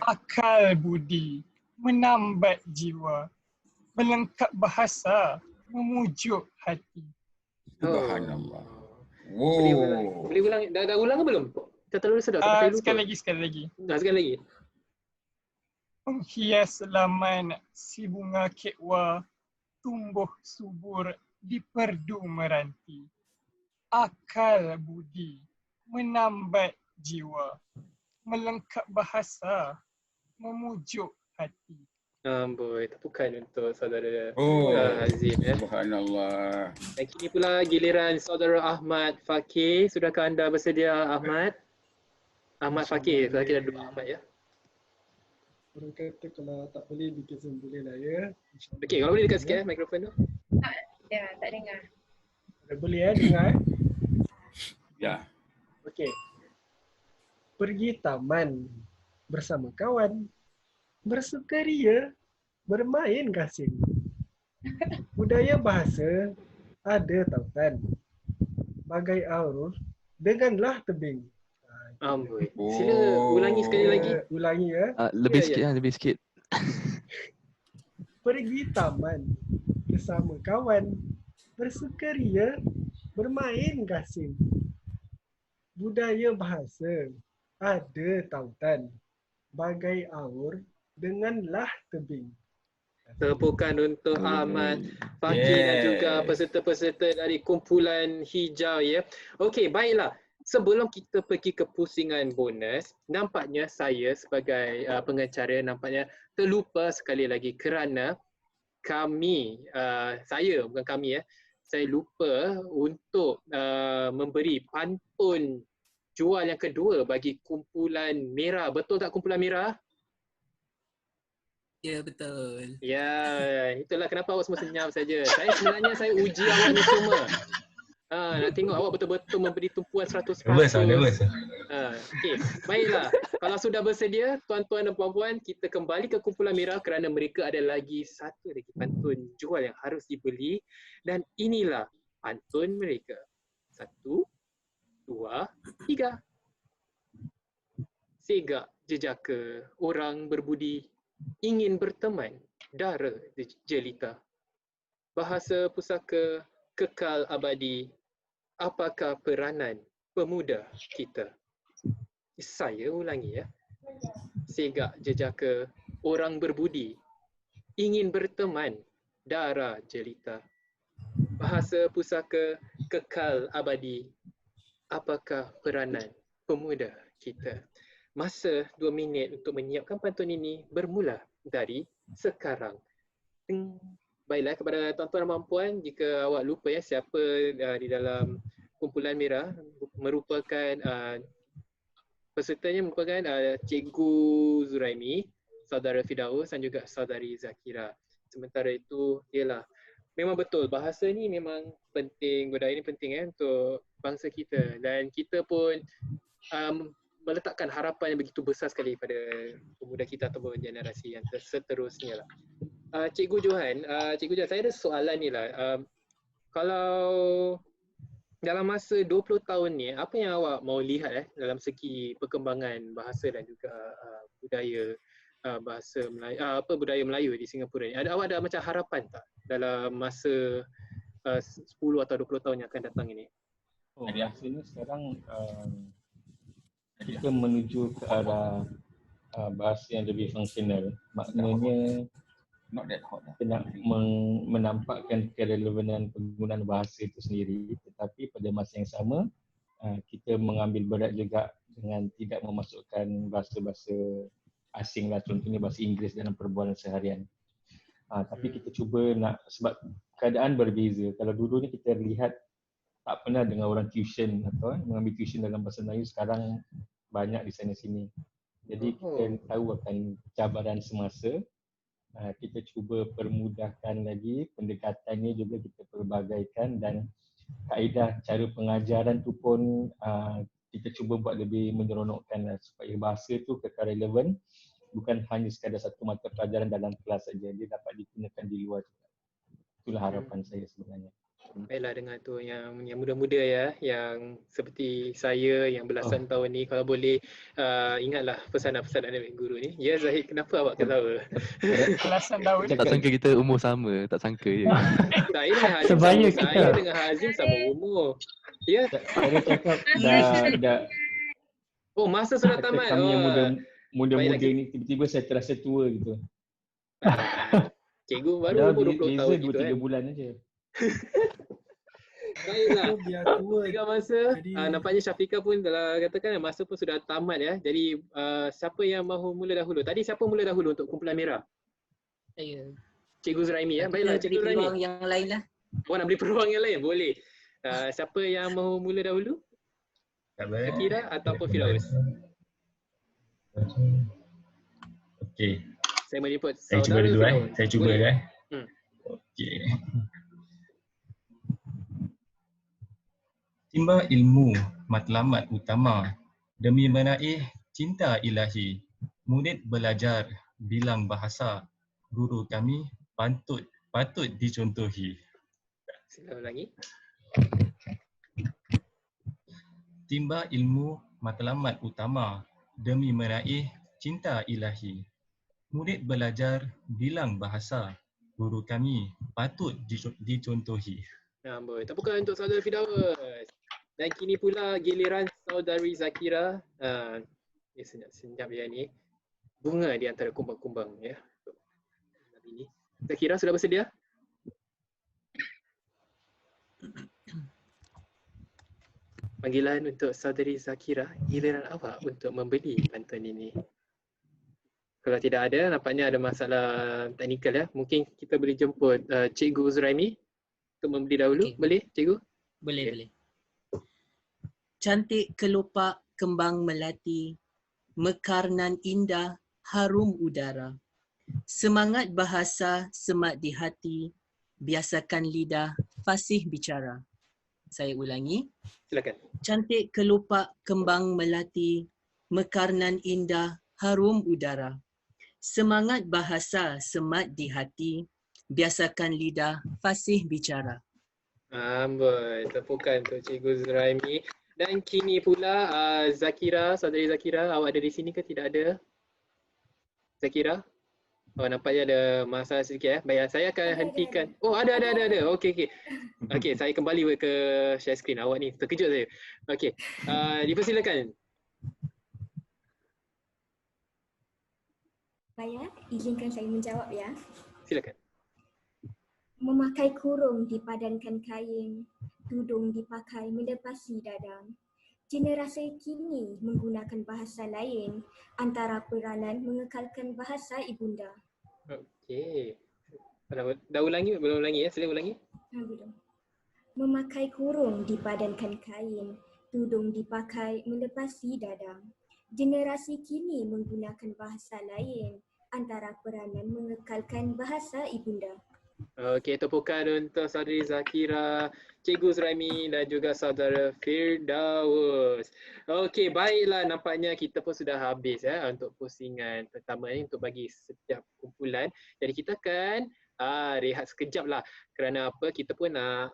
Speaker 2: Akal budi menambat jiwa, melengkap bahasa memujuk hati.
Speaker 7: Subhanallah.
Speaker 1: Boleh ulang? Dah ulang ke belum? Kita terlalu sedap.
Speaker 2: Sekali lagi.
Speaker 1: Sekali lagi.
Speaker 2: Menghias laman si bunga kekwa, tumbuh subur di perdu meranti. Akal budi menambat jiwa, melengkap bahasa memujuk hati.
Speaker 1: Amboi, tepukan untuk saudara
Speaker 7: Hazim ya. Subhanallah.
Speaker 1: Dan kini pula giliran saudara Ahmad Fakir. Sudahkah anda bersedia Ahmad? Ahmad Fakir, kita ada 2 Ahmad ya.
Speaker 11: Orang kata kalau tak boleh bikin Zoom boleh lah ya.
Speaker 1: Okey, kalau boleh dekat sikit mikrofon tu.
Speaker 6: Ya, tak dengar.
Speaker 11: Boleh dengar
Speaker 7: Ya.
Speaker 11: Okey. Pergi taman bersama kawan, bersukaria, bermain gasing. Budaya bahasa ada tautan. Bagai aurus denganlah tebing.
Speaker 1: Amboi. Sila ulangi sekali lagi.
Speaker 11: Ulangi ya.
Speaker 5: Lebih sikit lah, lebih sikit.
Speaker 11: Pergi taman bersama kawan, bersukaria, bermain gasing. Budaya bahasa ada tautan. Bagai aur denganlah tebing.
Speaker 1: Tepukan untuk Ahmad Fakir dan juga peserta-peserta dari kumpulan hijau ya. Okey, baiklah. Sebelum kita pergi ke pusingan bonus, nampaknya saya sebagai pengacara nampaknya terlupa sekali lagi kerana saya lupa untuk memberi pantun jual yang kedua bagi kumpulan merah. Betul tak kumpulan merah?
Speaker 9: Ya, betul.
Speaker 1: Ya, itulah kenapa awak semua senyap saja. Sebenarnya saya uji awak ni semua. Nak tengok awak betul-betul memberi tumpuan 100%.
Speaker 8: Nervous.
Speaker 1: Okey, baiklah. Kalau sudah bersedia, tuan-tuan dan puan-puan, kita kembali ke kumpulan merah kerana mereka ada lagi satu lagi pantun jual yang harus dibeli. Dan inilah pantun mereka. 1, 2, 3. Segak jejaka orang berbudi, ingin berteman, dara jelita. Bahasa pusaka kekal abadi, apakah peranan pemuda kita? Saya ulangi ya. Segak jejaka orang berbudi, ingin berteman, dara jelita. Bahasa pusaka kekal abadi, apakah peranan pemuda kita? Masa 2 minit untuk menyiapkan pantun ini bermula dari sekarang. Baiklah, kepada tuan-tuan dan puan-puan, jika awak lupa ya siapa di dalam kumpulan merah merupakan pesertanya merupakan Cikgu Zuraimi, Saudara Firdaus dan juga Saudari Zakira. Sementara itu, ialah memang betul bahasa ni memang penting, budaya ni penting untuk bangsa kita, dan kita pun meletakkan harapan yang begitu besar sekali pada pemuda kita ataupun generasi yang seterusnya lah. Cikgu Johan, saya ada soalan ni lah. Kalau dalam masa 20 tahun ni, apa yang awak mau lihat dalam segi perkembangan bahasa dan juga budaya bahasa Melayu, budaya Melayu di Singapura ni? Awak ada macam harapan tak dalam masa 10 atau 20 tahun yang akan datang ini?
Speaker 4: Rasanya sekarang kita menuju ke arah bahasa yang lebih fungsional. Maknanya kita nak menampakkan kerelevanan penggunaan bahasa itu sendiri, tetapi pada masa yang sama kita mengambil berat juga dengan tidak memasukkan bahasa-bahasa asing lah, contohnya bahasa Inggeris dalam perbualan seharian. Tapi kita cuba nak, sebab keadaan berbeza. Kalau dulu ni kita lihat tak pernah dengar orang tuition atau mengambil tuition dalam bahasa Melayu, sekarang banyak di sana sini. Jadi kita tahu akan cabaran semasa. Kita cuba permudahkan lagi, pendekatannya juga kita perbagaikan, dan kaedah cara pengajaran tu pun kita cuba buat lebih menyeronokkan supaya bahasa tu kekal relevan, bukan hanya sekadar satu mata pelajaran dalam kelas saja, dia dapat digunakan di luar juga. Itulah harapan saya sebenarnya.
Speaker 1: Baiklah, dengar tu yang muda-muda ya, yang seperti saya yang belasan tahun ni, kalau boleh ingatlah pesanan-pesanan dari guru ni. Ya Zahid, kenapa awak ketawa?
Speaker 2: Belasan tahun.
Speaker 5: Tak sangka kita umur sama, tak sangka je.
Speaker 1: Saya dengan Hazim
Speaker 3: Sebaya
Speaker 1: sama,
Speaker 3: kita.
Speaker 1: saya dengan Hazim sama umur. Ya.
Speaker 4: Saya cakap dah
Speaker 1: Oh, masa sudah tamat.
Speaker 4: kami yang muda-muda ni tiba-tiba saya terasa tua gitu.
Speaker 1: Cikgu baru umur 20 tahun gitu
Speaker 4: 2-3 bulan aja.
Speaker 1: Baiklah.
Speaker 11: Biar tua.
Speaker 1: Tiga masa, nampaknya Syafiqah pun telah katakan masa pun sudah tamat ya. Jadi siapa yang mahu mula dahulu? Tadi siapa mula dahulu untuk kumpulan merah?
Speaker 9: Saya.
Speaker 1: Cikgu Zuraimi ya. Baiklah, Cikgu Zuraimi.
Speaker 9: Peluang yang lain lah.
Speaker 1: Oh, nak beri peluang yang lain? Boleh. Siapa yang mahu mula dahulu? Zakira ataupun Firdaus?
Speaker 8: Okey.
Speaker 1: Saya menjemput
Speaker 8: Saya cuba
Speaker 1: saudara
Speaker 8: dulu
Speaker 1: Firdaus.
Speaker 8: Saya cuba
Speaker 1: Boleh.
Speaker 8: Okey. Timba ilmu matlamat utama, demi menaih cinta ilahi. Murid belajar bilang bahasa, guru kami patut dicontohi.
Speaker 1: Sila ulangi.
Speaker 8: Timba ilmu matlamat utama, demi meraih cinta ilahi. Murid belajar bilang bahasa, guru kami patut dicontohi.
Speaker 1: Amboi, tepukan untuk saudara Firdaus. Dan kini pula giliran saudari Zakira. Dia senyap dia ni. Bunga di antara kumbang-kumbang ya. Ini. Zakira sudah bersedia? Panggilan untuk saudari Zakira, giliran awak untuk membeli pantun ini. Kalau tidak ada, nampaknya ada masalah teknikal ya. Mungkin kita boleh jemput Cikgu Zuraimi untuk membeli dahulu. Okay. Boleh, Cikgu?
Speaker 9: Boleh. Cantik kelopak kembang melati, mekar nan indah, harum udara. Semangat bahasa, semat di hati, biasakan lidah, fasih bicara. Saya ulangi.
Speaker 1: Silakan.
Speaker 9: Cantik kelopak kembang melati, mekarnan indah, harum udara. Semangat bahasa semat di hati, biasakan lidah fasih bicara.
Speaker 1: Amboi, tepukan untuk Cikgu Zuraimi. Dan kini pula Zakira, saudari Zakira, awak ada di sini ke tidak ada? Zakira? Oh, nampaknya ada masalah sedikit. Baik, saya akan hentikan. Oh, ada. Okey. Okey, saya kembali ke share screen. Awak ni terkejut saya. Okey, dipersilakan.
Speaker 10: Baik, izinkan saya menjawab ya.
Speaker 1: Silakan.
Speaker 10: Memakai kurung dipadankan kain, tudung dipakai melepasi dadang. Generasi kini menggunakan bahasa lain, antara peranan mengekalkan bahasa ibunda.
Speaker 1: Okey. Dah ulangi? Belum ulangi ya? Sila ulangi.
Speaker 10: Belum. Memakai kurung dipadankan kain, tudung dipakai melepasi dadang. Generasi kini menggunakan bahasa lain, antara peranan mengekalkan bahasa ibunda.
Speaker 1: Okey, tepukan untuk saudari Zakira, Cikgu Zuraimi dan juga saudara Firdaus. Okey, baiklah, nampaknya kita pun sudah habis ya untuk pusingan pertama ni untuk bagi setiap kumpulan. Jadi kita akan rehat sekejap lah, kerana apa, kita pun nak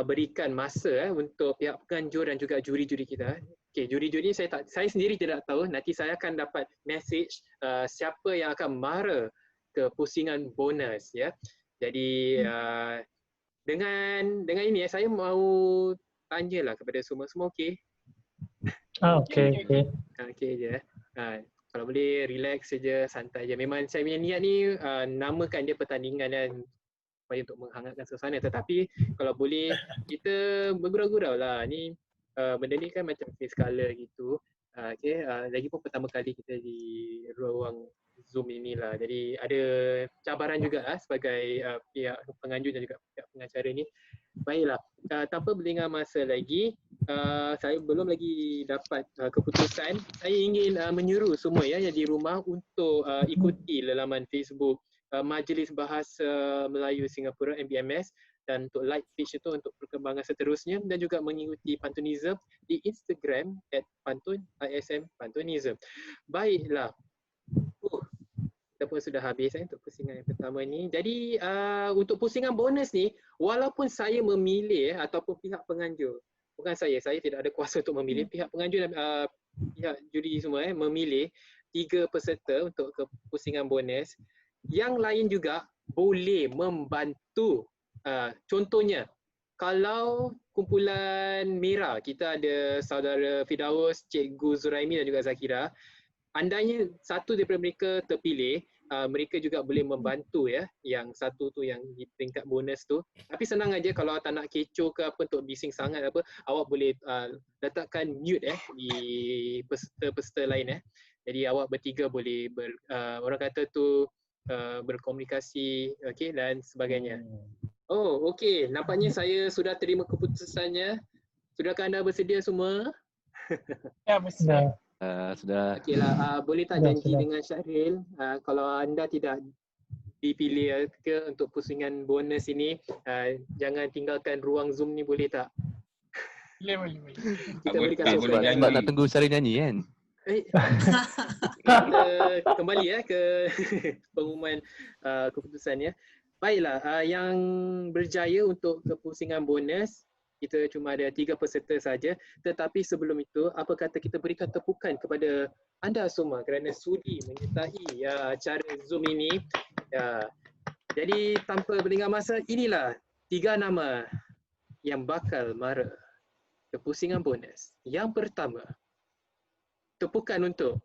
Speaker 1: berikan masa untuk pihak penganjur dan juga juri-juri kita. Okey, juri-juri saya sendiri tidak tahu, nanti saya akan dapat message siapa yang akan mara ke pusingan bonus ya. Jadi dengan ini saya mau tanyalah kepada semua okey.
Speaker 3: Okey.
Speaker 1: Okey je. Kalau boleh relax saja, santai je. Memang saya punya niat ni namakan dia pertandingan dan supaya untuk menghangatkan suasana, tetapi kalau boleh kita bergurau-gurau lah. Ni benda ni kan macam face color gitu. Okey, lagipun pertama kali kita di ruang Zoom inilah. Jadi ada cabaran juga sebagai pihak penganjur dan juga pihak pengacara ni. Baiklah, tanpa berlengah masa lagi, saya belum lagi dapat keputusan. Saya ingin menyuruh semua yang di rumah untuk ikuti laman Facebook Majlis Bahasa Melayu Singapura MBMS, dan untuk like page itu untuk perkembangan seterusnya, dan juga mengikuti Pantunism di Instagram @pantun_ism_pantunism. Baiklah. Kita pun sudah habis untuk pusingan yang pertama ni. Jadi untuk pusingan bonus ni, walaupun saya memilih ataupun pihak penganjur, bukan saya tidak ada kuasa untuk memilih, pihak penganjur dan pihak juri semua memilih 3 peserta untuk ke pusingan bonus. Yang lain juga boleh membantu. Contohnya, kalau kumpulan merah kita ada saudara Firdaus, Cikgu Zuraimi dan juga Zakira, andainya satu daripada mereka terpilih, mereka juga boleh membantu ya, yang satu tu yang di peringkat bonus tu. Tapi senang aja, kalau tak nak kecoh ke apa untuk bising sangat apa, awak boleh letakkan mute di peserta lain . Jadi awak bertiga boleh orang kata tu berkomunikasi, okey, dan sebagainya. Oh, okey, nampaknya saya sudah terima keputusannya. Sudahkah anda bersedia semua?
Speaker 2: Ya, bersedia.
Speaker 5: Sudah.
Speaker 1: Okeylah, boleh tak janji dengan Syahril, kalau anda tidak dipilih ke untuk pusingan bonus ini, jangan tinggalkan ruang Zoom ni, boleh tak?
Speaker 2: Boleh.
Speaker 1: Kita berikan
Speaker 5: sebab nak tunggu Syahril nyanyi kan?
Speaker 1: Kita kembali ke pengumuman keputusannya. Baiklah, yang berjaya untuk kepusingan bonus, kita cuma ada 3 peserta saja. Tetapi sebelum itu, apa kata kita berikan tepukan kepada anda semua kerana sudi menyertai acara Zoom ini. Jadi tanpa berlengah masa, inilah 3 nama yang bakal mara ke pusingan bonus. Yang pertama, tepukan untuk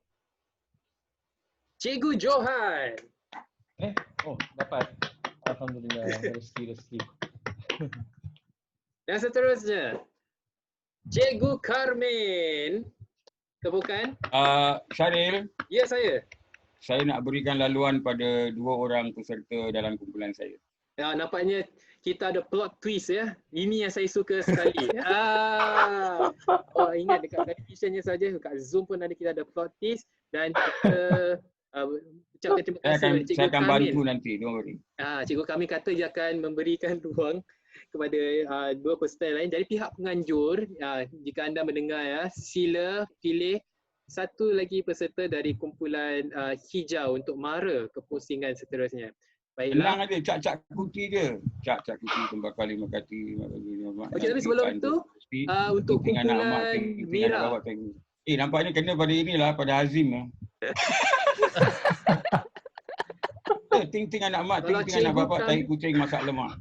Speaker 1: Cikgu Johan.
Speaker 4: Dapat. Alhamdulillah, rezeki.
Speaker 1: Dan seterusnya, Cikgu Carmen. Tepukan.
Speaker 7: Syahril.
Speaker 1: Ya, saya.
Speaker 7: Saya nak berikan laluan pada 2 orang peserta dalam kumpulan saya.
Speaker 1: Nampaknya kita ada plot twist ya. Ini yang saya suka sekali. Ingat dekat televisionnya saja, dekat Zoom pun kita ada plot twist, dan kita ucapkan terima kasih kepada Cikgu Carmen.
Speaker 7: Saya akan bantu nanti, don't worry.
Speaker 1: Cikgu kami kata dia akan memberikan ruang kepada dua peserta lain. Jadi pihak penganjur, jika anda mendengar ya, sila pilih satu lagi peserta dari kumpulan hijau untuk mara ke pusingan seterusnya.
Speaker 7: Senang
Speaker 1: Baiklah.
Speaker 7: aja, cak-cak kuti je. Cak-cak kuti tembakar 5 kati.
Speaker 1: Okey, tapi sebelum itu untuk kumpulan Mira.
Speaker 7: Nampaknya kena pada inilah, pada Hazim lah. Ting-ting anak mak, ting-ting anak bapak, tahi kucing masak lemak.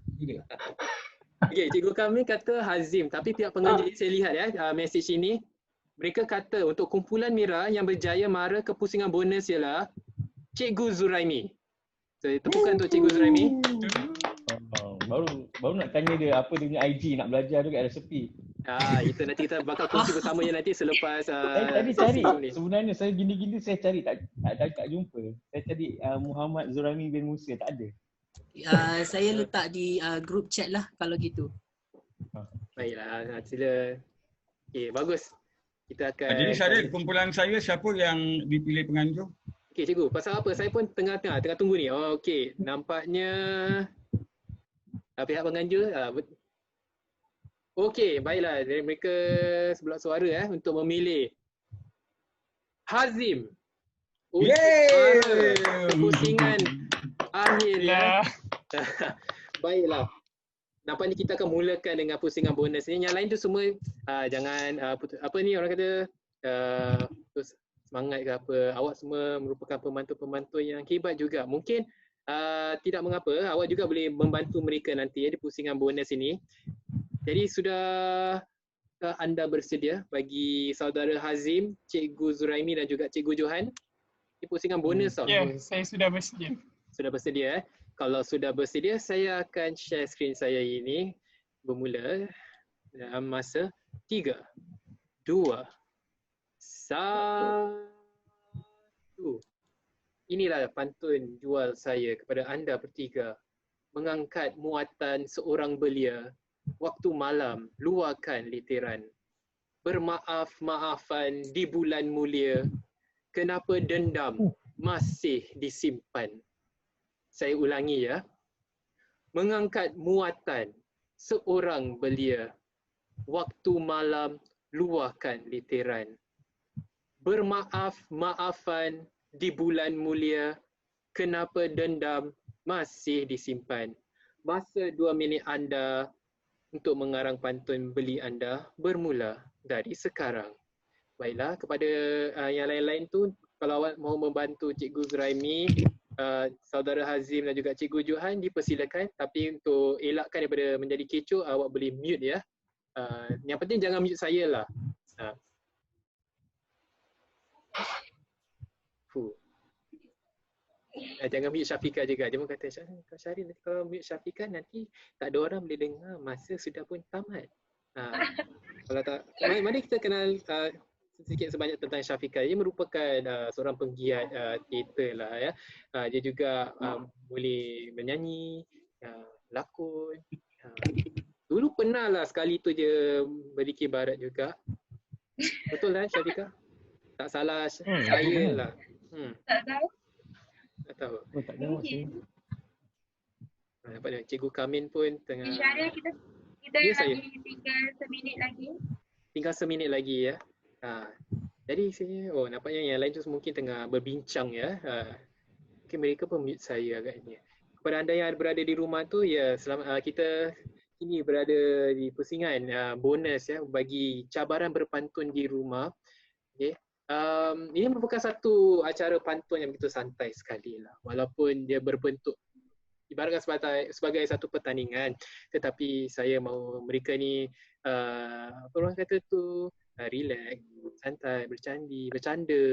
Speaker 1: Okey, cikgu kami kata Hazim, tapi pihak penganjur saya lihat ya mesej ini, mereka kata untuk kumpulan Mira yang berjaya mara ke pusingan bonus ialah Cikgu Zuraimi. Saya tepukan untuk Cikgu Zuraimi.
Speaker 4: Baru nak tanya dia apa dia punya IG nak belajar dekat resepi.
Speaker 1: Itu nanti kita bakal kongsi bersamanya nanti selepas
Speaker 4: Saya tadi cari. Sebenarnya saya gini-gini saya cari tak jumpa. Saya cari Muhammad Zuraimi bin Musa, tak ada.
Speaker 9: Saya letak di group chat lah kalau gitu.
Speaker 1: Baiklah, sila. Okey, bagus. Kita akan
Speaker 7: Jadi Syarif, kumpulan saya siapa yang dipilih penganjur?
Speaker 1: Okey cikgu, pasal apa? Saya pun tengah tunggu ni. Okey, nampaknya pihak penganjur okey, baiklah. Dari mereka sebelah suara untuk memilih Hazim. Pusingan akhir ya. Baiklah. Nampaknya kita akan mulakan dengan pusingan bonus ni. Yang lain tu semua jangan apa ni orang kata terus semangat ke apa. Awak semua merupakan pembantu-pembantu yang hebat juga. Mungkin tidak mengapa, awak juga boleh membantu mereka nanti di pusingan bonus ini. Jadi sudah anda bersedia bagi saudara Hazim, Cikgu Zuraimi dan juga Cikgu Johan di pusingan bonus?
Speaker 2: Ya, saya sudah bersedia.
Speaker 1: Sudah bersedia. Kalau sudah bersedia, saya akan share skrin saya ini bermula dalam masa 3, 2, 1. Inilah pantun jual saya kepada anda bertiga. Mengangkat muatan seorang belia, waktu malam luahkan literan. Bermaaf-maafan di bulan mulia, kenapa dendam masih disimpan? Saya ulangi ya. Mengangkat muatan seorang belia, waktu malam luahkan literan. Bermaaf-maafan di bulan mulia, kenapa dendam masih disimpan? Masa 2 minit anda untuk mengarang pantun beli anda bermula dari sekarang. Baiklah, kepada yang lain-lain tu, kalau awak mau membantu Cikgu Zuraimi, saudara Hazim dan juga Cikgu Johan dipersilakan. Tapi untuk elakkan daripada menjadi kecoh, awak boleh mute ya. Yang penting jangan mute saya lah. Jangan mute Syafiqah juga. Dia pun kata, Syarif nanti kalau mute Syafiqah nanti tak ada orang boleh dengar, masa sudah pun tamat. Kalau tak, mari kita kenal sedikit sebanyak tentang Syafiqah. Dia merupakan seorang penggiat teater lah ya. Dia juga boleh menyanyi, lakon. Dulu pernah lah sekali tu dia berdikir barat juga. Betul lah Syafiqah? Tak salah saya lah.
Speaker 6: Tak tahu.
Speaker 1: Tak tahu.
Speaker 4: Tak tahu sih.
Speaker 1: Nampaknya Cikgu Kamin pun tengah.
Speaker 6: Syariah kita
Speaker 1: Ya, saya.
Speaker 6: lagi tinggal seminit lagi.
Speaker 1: Tinggal seminit lagi ya. Jadi saya, nampaknya yang lain tu mungkin tengah berbincang ya. Mungkin mereka pun mute saya agaknya. Kepada anda yang berada di rumah tu, ya selamat, kita kini berada di pusingan bonus ya bagi cabaran berpantun di rumah. Okay. Ini merupakan satu acara pantun yang begitu santai sekali lah. Walaupun dia berbentuk ibaratkan sebagai satu pertandingan, tetapi saya mahu mereka ni apa orang kata tu relax, santai, bercanda.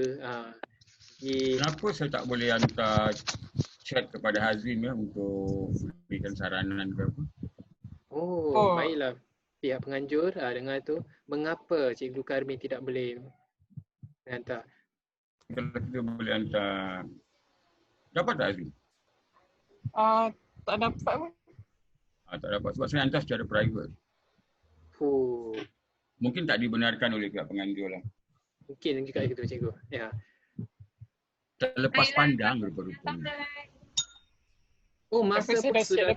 Speaker 7: Kenapa saya tak boleh hantar chat kepada Hazim ya untuk berikan saranan ke apa?
Speaker 1: Baiklah. Pihak penganjur dengar tu, mengapa Cikgu Karmin tidak boleh hantar?
Speaker 7: Kalau kita boleh hantar, dapat tak Hazim?
Speaker 2: Tak dapat pun.
Speaker 7: Tak dapat sebab saya hantar secara private. Mungkin tak dibenarkan oleh pihak penganjur lah.
Speaker 1: Mungkin juga gitu Cikgu. Ya.
Speaker 7: Terlepas pandang rupa-rupanya.
Speaker 1: Masa pun sudah.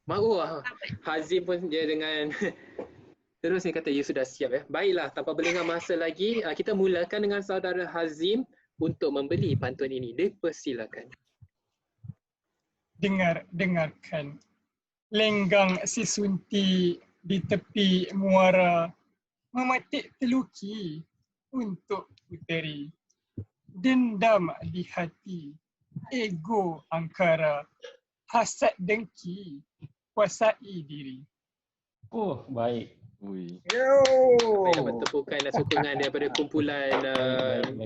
Speaker 1: Maruah. Hazim pun dia dengan terus ni kata you sudah siap ya. Baiklah, tanpa berlengah masa lagi, kita mulakan dengan saudara Hazim untuk membeli pantun ini. Dipersilakan.
Speaker 2: Dengarkan. Lenggang si Sunti di tepi muara, memetik teluki untuk puteri. Dendam di hati, ego angkara, hasad dengki, kuasai diri.
Speaker 4: Oh, baik.
Speaker 5: Ui.
Speaker 1: Baik, dapat tepukan dan sokongan daripada kumpulan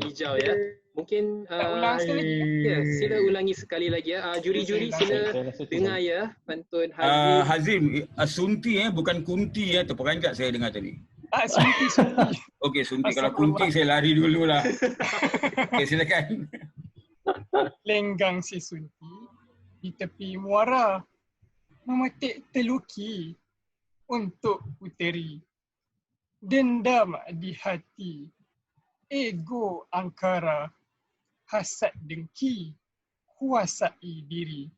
Speaker 1: hijau ya. Mungkin ya, sila ulangi sekali lagi ya. Juri-juri sila dengar ya pantun Hazim.
Speaker 7: Hazim, Sunti bukan Kunti terperanjat saya dengar tadi.
Speaker 2: Sunti.
Speaker 7: Okey, Sunti. Kalau Kunti saya lari dululah. Okey, silakan.
Speaker 2: Lenggang si Sunti di tepi muara, memetik teluki untuk puteri. Dendam di hati, ego angkara, hasad dengki, kuasai diri.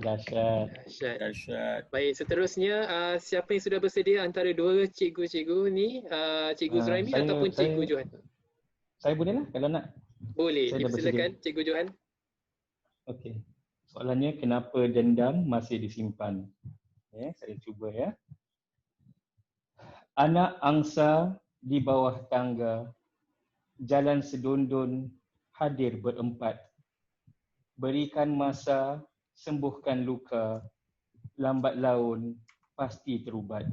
Speaker 4: Dahsyat.
Speaker 1: Baik, seterusnya siapa yang sudah bersedia antara dua cikgu-cikgu ni, Cikgu Zuraimi ataupun Cikgu Johan?
Speaker 4: Saya boleh lah kalau nak.
Speaker 1: Boleh, dipersilakan Cikgu Johan.
Speaker 4: Okey. Soalannya, kenapa dendam masih disimpan? Saya cuba ya. Anak angsa di bawah tangga, jalan sedundun hadir berempat. Berikan masa, sembuhkan luka, lambat laun pasti terubat.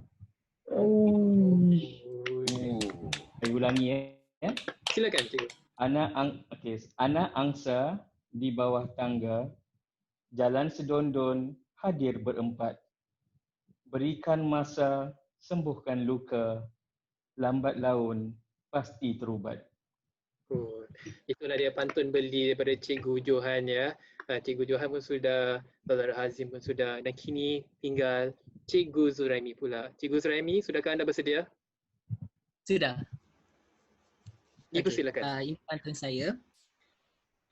Speaker 4: Saya ulangi ya.
Speaker 1: Silakan cikgu.
Speaker 4: Anak angsa di bawah tangga, jalan sedondon hadir berempat. Berikan masa, sembuhkan luka, lambat laun pasti terubat.
Speaker 1: Itulah dia pantun beli daripada Cikgu Johan ya. Cikgu Johan pun sudah, saudara Hazim pun sudah, dan kini tinggal Cikgu Zuraimi pula. Cikgu Zuraimi, sudahkah anda bersedia?
Speaker 9: Sudah.
Speaker 1: Dipersilakan.
Speaker 9: Ini pantun saya.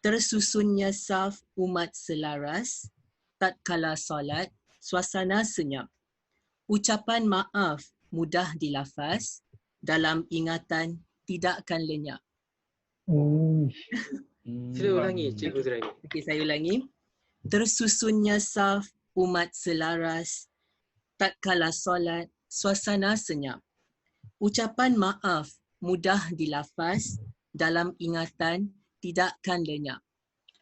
Speaker 9: Tersusunnya saf umat selaras, tatkala solat, suasana senyap. Ucapan maaf mudah dilafaz, dalam ingatan tidakkan lenyap.
Speaker 1: Sila ulangi Cikgu Zuraimi.
Speaker 9: Okey, saya ulangi. Tersusunnya saf umat selaras, tatkala solat, suasana senyap. Ucapan maaf mudah dilafaz, dalam ingatan tidakkan lenyap.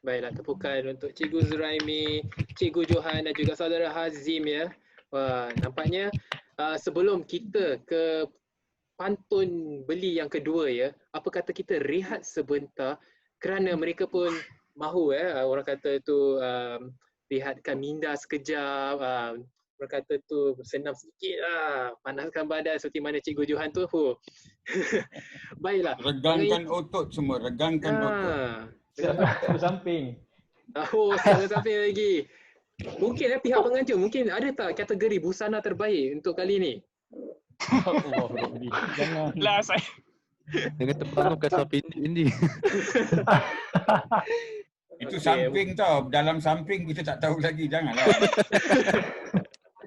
Speaker 1: Baiklah, tepukan untuk Cikgu Zuraimi, Cikgu Johan dan juga saudara Hazim ya. Wah, nampaknya sebelum kita ke pantun beli yang kedua ya, apa kata kita rehat sebentar kerana mereka pun mahu orang kata tu rehatkan minda sekejap, orang kata tu senam sedikit lah, panaskan badan seperti mana Cikgu Johan tu. Baiklah.
Speaker 7: Regangkan otot semua, regangkan otot.
Speaker 4: Bersamping.
Speaker 1: Samping lagi. Mungkin pihak penganjur, mungkin ada tak kategori busana terbaik untuk kali ni?
Speaker 2: Lah saya.
Speaker 5: Dengan terbang bukan samping ini.
Speaker 7: Itu samping tau, dalam samping kita tak tahu lagi, janganlah.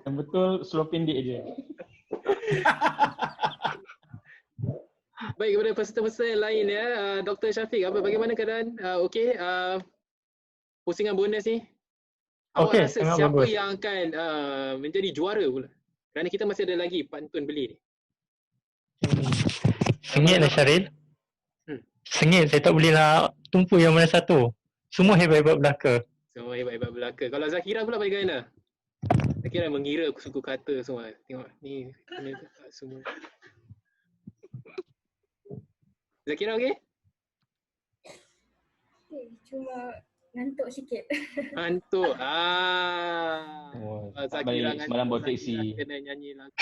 Speaker 4: Yang betul slow pendek je.
Speaker 1: Baik, kepada peserta-peserta yang lain ya, Dr. Syafiq, bagaimana keadaan? Okey, pusingan bonus ni? Awak rasa siapa bagus yang akan menjadi juara pula? Kerana kita masih ada lagi pantun beli ni.
Speaker 3: Sengit lah Syaril. Sengit, saya tak boleh nak tumpu yang mana satu. Semua hebat-hebat belaka.
Speaker 1: Semua hebat-hebat belaka. Kalau Zakira pula bagaimana? Zakira mengira suku kata semua. Tengok ni semua. Zakira okey?
Speaker 10: Cuma ngantuk sikit.
Speaker 1: Ngantuk.
Speaker 4: Zakira semalam bawa teksi.
Speaker 1: Kena nyanyi lagu.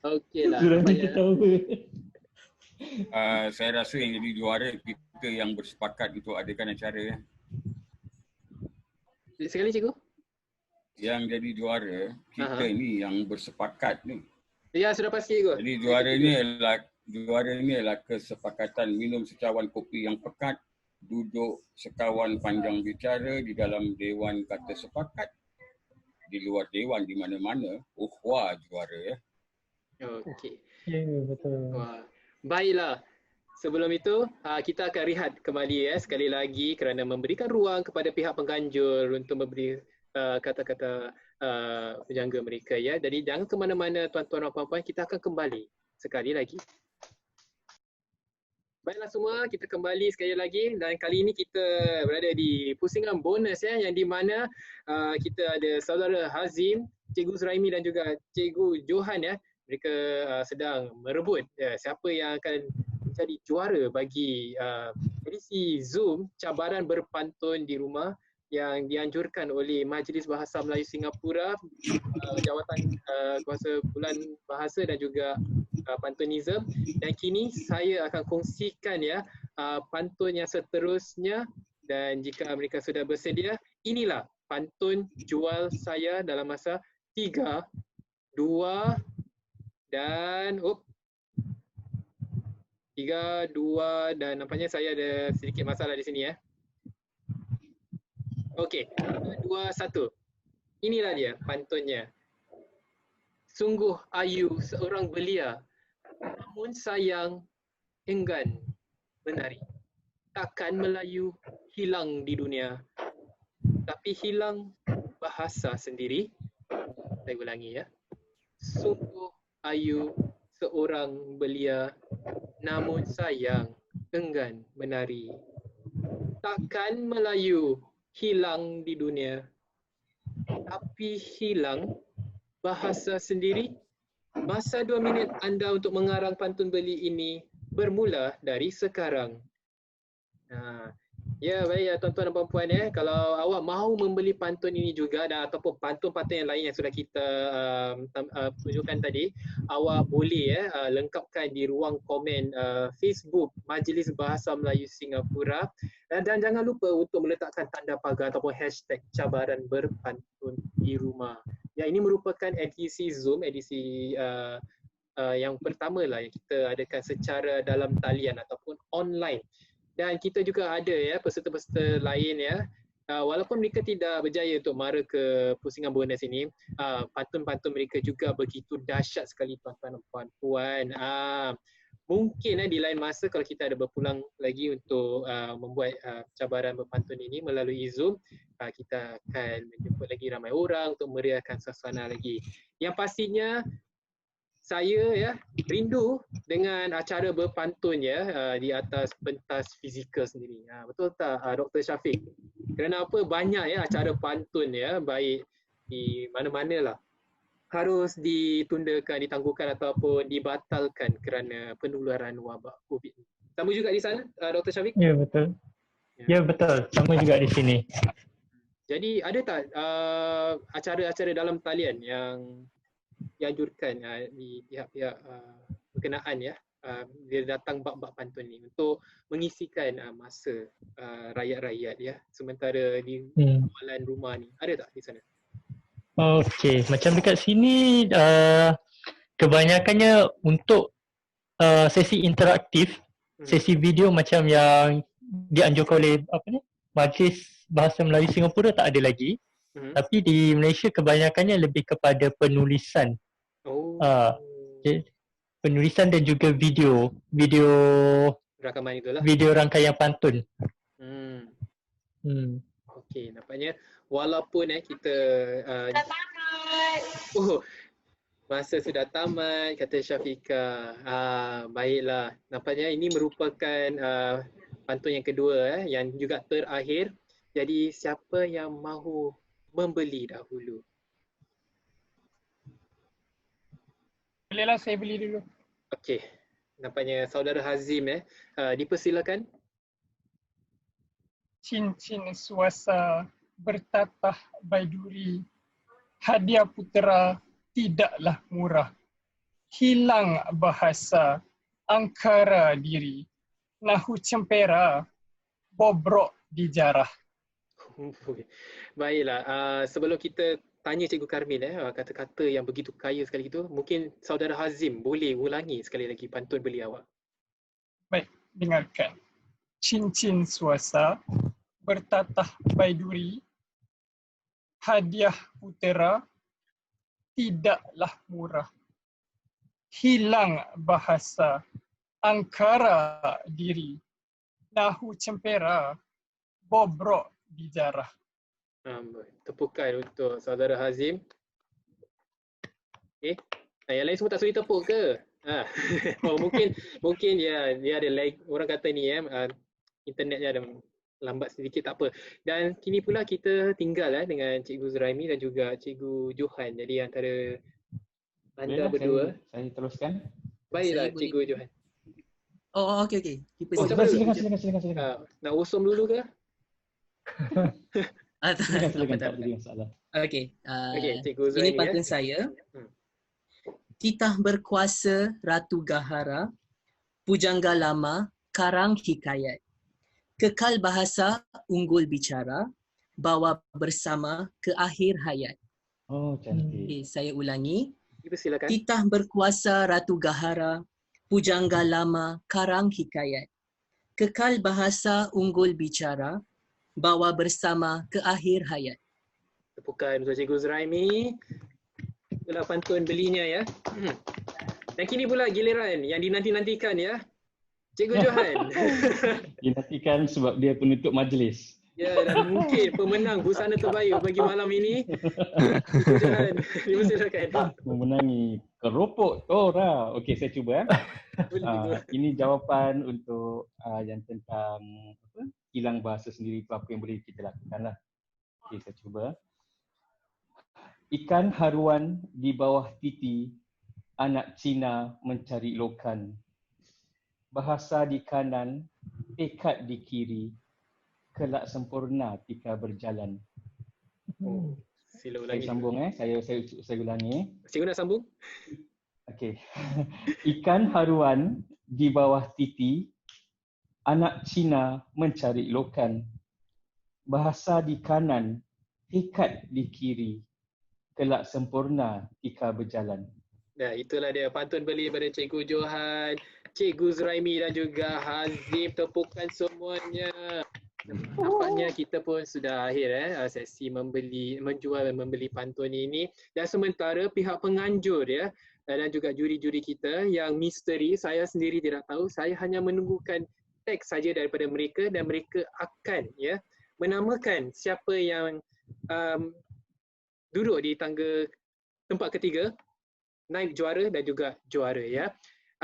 Speaker 1: Okeylah.
Speaker 7: Saya rasa yang jadi juara kita yang bersepakat untuk adakan acara ya.
Speaker 1: Sekali cikgu.
Speaker 7: Yang jadi juara kita ni yang bersepakat ni.
Speaker 1: Ya, sudah pasti cikgu.
Speaker 7: Jadi juara ni adalah juara ini adalah kesepakatan minum secawan kopi yang pekat, duduk sekawan panjang bicara di dalam dewan kata sepakat, di luar dewan di mana-mana. Wah, juara ya.
Speaker 1: Okey.
Speaker 3: Ya, betul.
Speaker 1: Wah. Baiklah. Sebelum itu, kita akan rehat kembali sekali lagi kerana memberikan ruang kepada pihak pengganjur untuk memberi kata-kata penjaga mereka ya. Jadi jangan ke mana-mana tuan-tuan dan puan-puan, kita akan kembali sekali lagi. Baiklah semua, kita kembali sekali lagi dan kali ini kita berada di pusingan bonus yang di mana kita ada saudara Hazim, Cikgu Zuraimi dan juga Cikgu Johan ya. Mereka sedang merebut siapa yang akan menjadi juara bagi edisi Zoom cabaran berpantun di rumah yang dianjurkan oleh Majlis Bahasa Melayu Singapura, Jawatan Kuasa Bulan Bahasa dan juga Pantunism. Dan kini saya akan kongsikan pantun yang seterusnya, dan jika mereka sudah bersedia, inilah pantun jual saya dalam masa 3, 2 dan 3, 2 dan nampaknya saya ada sedikit masalah di sini ya. Okey, 3, 2, 1. Inilah dia pantunnya. Sungguh ayu seorang belia, namun sayang enggan menari. Takkan Melayu hilang di dunia, tapi hilang bahasa sendiri. Saya ulangi ya. Sungguh ayu seorang belia, namun sayang enggan menari. Takkan Melayu hilang di dunia, tapi hilang bahasa sendiri. Masa 2 minit anda untuk mengarang pantun beli ini bermula dari sekarang. Ya, baik ya tuan-tuan dan puan-puan kalau awak mahu membeli pantun ini juga dan ataupun pantun-pantun yang lain yang sudah kita tunjukkan tadi, awak boleh lengkapkan di ruang komen Facebook Majlis Bahasa Melayu Singapura, dan jangan lupa untuk meletakkan tanda pagar ataupun hashtag cabaran berpantun di rumah. Ya, ini merupakan edisi Zoom, edisi yang pertama lah yang kita adakan secara dalam talian ataupun online. Dan kita juga ada peserta-peserta lain walaupun mereka tidak berjaya untuk mara ke pusingan bonus ini, pantun-pantun mereka juga begitu dahsyat sekali tuan-tuan dan puan-puan. Mungkin di lain masa kalau kita ada berpulang lagi untuk membuat cabaran berpantun ini melalui Zoom, kita akan menjemput lagi ramai orang untuk meriahkan suasana lagi. Yang pastinya saya rindu dengan acara berpantun di atas pentas fizikal sendiri. Betul tak Dr. Syafiq? Kerana apa? Banyak acara pantun baik di mana-mana lah harus ditundakan, ditangguhkan ataupun dibatalkan kerana penularan wabak COVID. Sama juga di sana Dr. Syafiq?
Speaker 3: Ya, betul. Ya, betul. Sama juga di sini.
Speaker 1: Jadi ada tak acara-acara dalam talian yang dianjurkan di pihak-pihak berkenaan dia datang bab-bab pantun ni untuk mengisikan masa rakyat-rakyat sementara di kawalan rumah ni? Ada tak di sana?
Speaker 3: Okey, macam dekat sini kebanyakannya untuk sesi interaktif, sesi video macam yang dianjurkan oleh Majlis Bahasa Melayu Singapura tak ada lagi. Tapi di Malaysia kebanyakannya lebih kepada penulisan. Penulisan dan juga video
Speaker 1: rakaman itulah.
Speaker 3: Video rangkaian pantun.
Speaker 1: Okey, nampaknya walaupun kita masa sudah tamat kata Syafiqah. Baiklah, nampaknya ini merupakan pantun yang kedua yang juga terakhir. Jadi siapa yang mahu membeli dahulu?
Speaker 2: Bolehlah saya beli dulu.
Speaker 1: Okey. Nampaknya saudara Hazim dipersilakan.
Speaker 2: Cincin suasa bertatah baiduri, hadiah putera tidaklah murah. Hilang bahasa, angkara diri, nahu cempera, bobrok di jarah.
Speaker 1: Baiklah, sebelum kita tanya Cikgu Karmil kata-kata yang begitu kaya sekali itu. Mungkin Saudara Hazim boleh ulangi sekali lagi pantun beliau awak.
Speaker 2: Baik, dengarkan. Cincin suasa, bertatah baiduri, hadiah putera, tidaklah murah. Hilang bahasa, angkara diri, nahu cempera, bobrok dijarah.
Speaker 1: Tepukan untuk Saudara Hazim. Yang lain semua tak sudi tepuk ke? Oh, mungkin ya dia ada lag. Orang kata ni internetnya ada lambat sedikit, tak apa. Dan kini pula kita tinggal dengan Cikgu Zuraimi dan juga Cikgu Johan. Jadi antara anda berdua.
Speaker 4: Saya teruskan.
Speaker 1: Baiklah Cikgu Johan.
Speaker 9: Oh, okey.
Speaker 4: Silakan.
Speaker 1: Nak usum dulu ke?
Speaker 4: Silakan. Tak ada masalah.
Speaker 9: Okey.
Speaker 1: Cikgu
Speaker 9: Ini
Speaker 1: Zuraimi
Speaker 9: pantun saya. Titah berkuasa Ratu Gahara, pujangga lama karang hikayat. Kekal bahasa unggul bicara, bawa bersama ke akhir hayat.
Speaker 4: Oh, cantik.
Speaker 9: Okay, saya ulangi.
Speaker 1: Silakan.
Speaker 9: Titah berkuasa Ratu Gahara, pujangga lama karang hikayat. Kekal bahasa unggul bicara, bawa bersama ke akhir hayat.
Speaker 1: Tepukan untuk Cikgu Zuraimi. Itulah pantun belinya ya. Dan kini pula giliran yang dinanti-nantikan ya. Cikgu Johan.
Speaker 4: Dinantikan sebab dia penutup majlis.
Speaker 1: Ya, dan mungkin pemenang busana terbaik bagi malam ini. Cikgu Johan, dipersilakan.
Speaker 4: Memenangi keropok Tora. Okey, saya cuba. Ini jawapan untuk yang tentang hilang bahasa sendiri itu apa yang boleh kita lakukan lah. Okey, saya cuba. Ikan haruan di bawah titi, anak Cina mencari lokan. Bahasa di kanan, tekad di kiri, kelak sempurna tika berjalan.
Speaker 1: Sila ulangi.
Speaker 4: Saya sambung saya ulangi.
Speaker 1: Cikgu nak sambung?
Speaker 4: Okey. Ikan haruan di bawah titi, anak Cina mencari lokan. Bahasa di kanan, tekad di kiri, kelak sempurna tika berjalan.
Speaker 1: Nah, itulah dia pantun beli daripada Cikgu Johan, Cikgu Zuraimi dan juga Hazim. Tepukan semuanya. Nampaknya kita pun sudah akhir sesi menjual dan membeli pantun ini. Dan sementara pihak penganjur dan juga juri-juri kita yang misteri, saya sendiri tidak tahu. Saya hanya menunggukan teks saja daripada mereka dan mereka akan menamakan siapa yang duduk di tangga tempat ketiga, naib juara dan juga juara ya.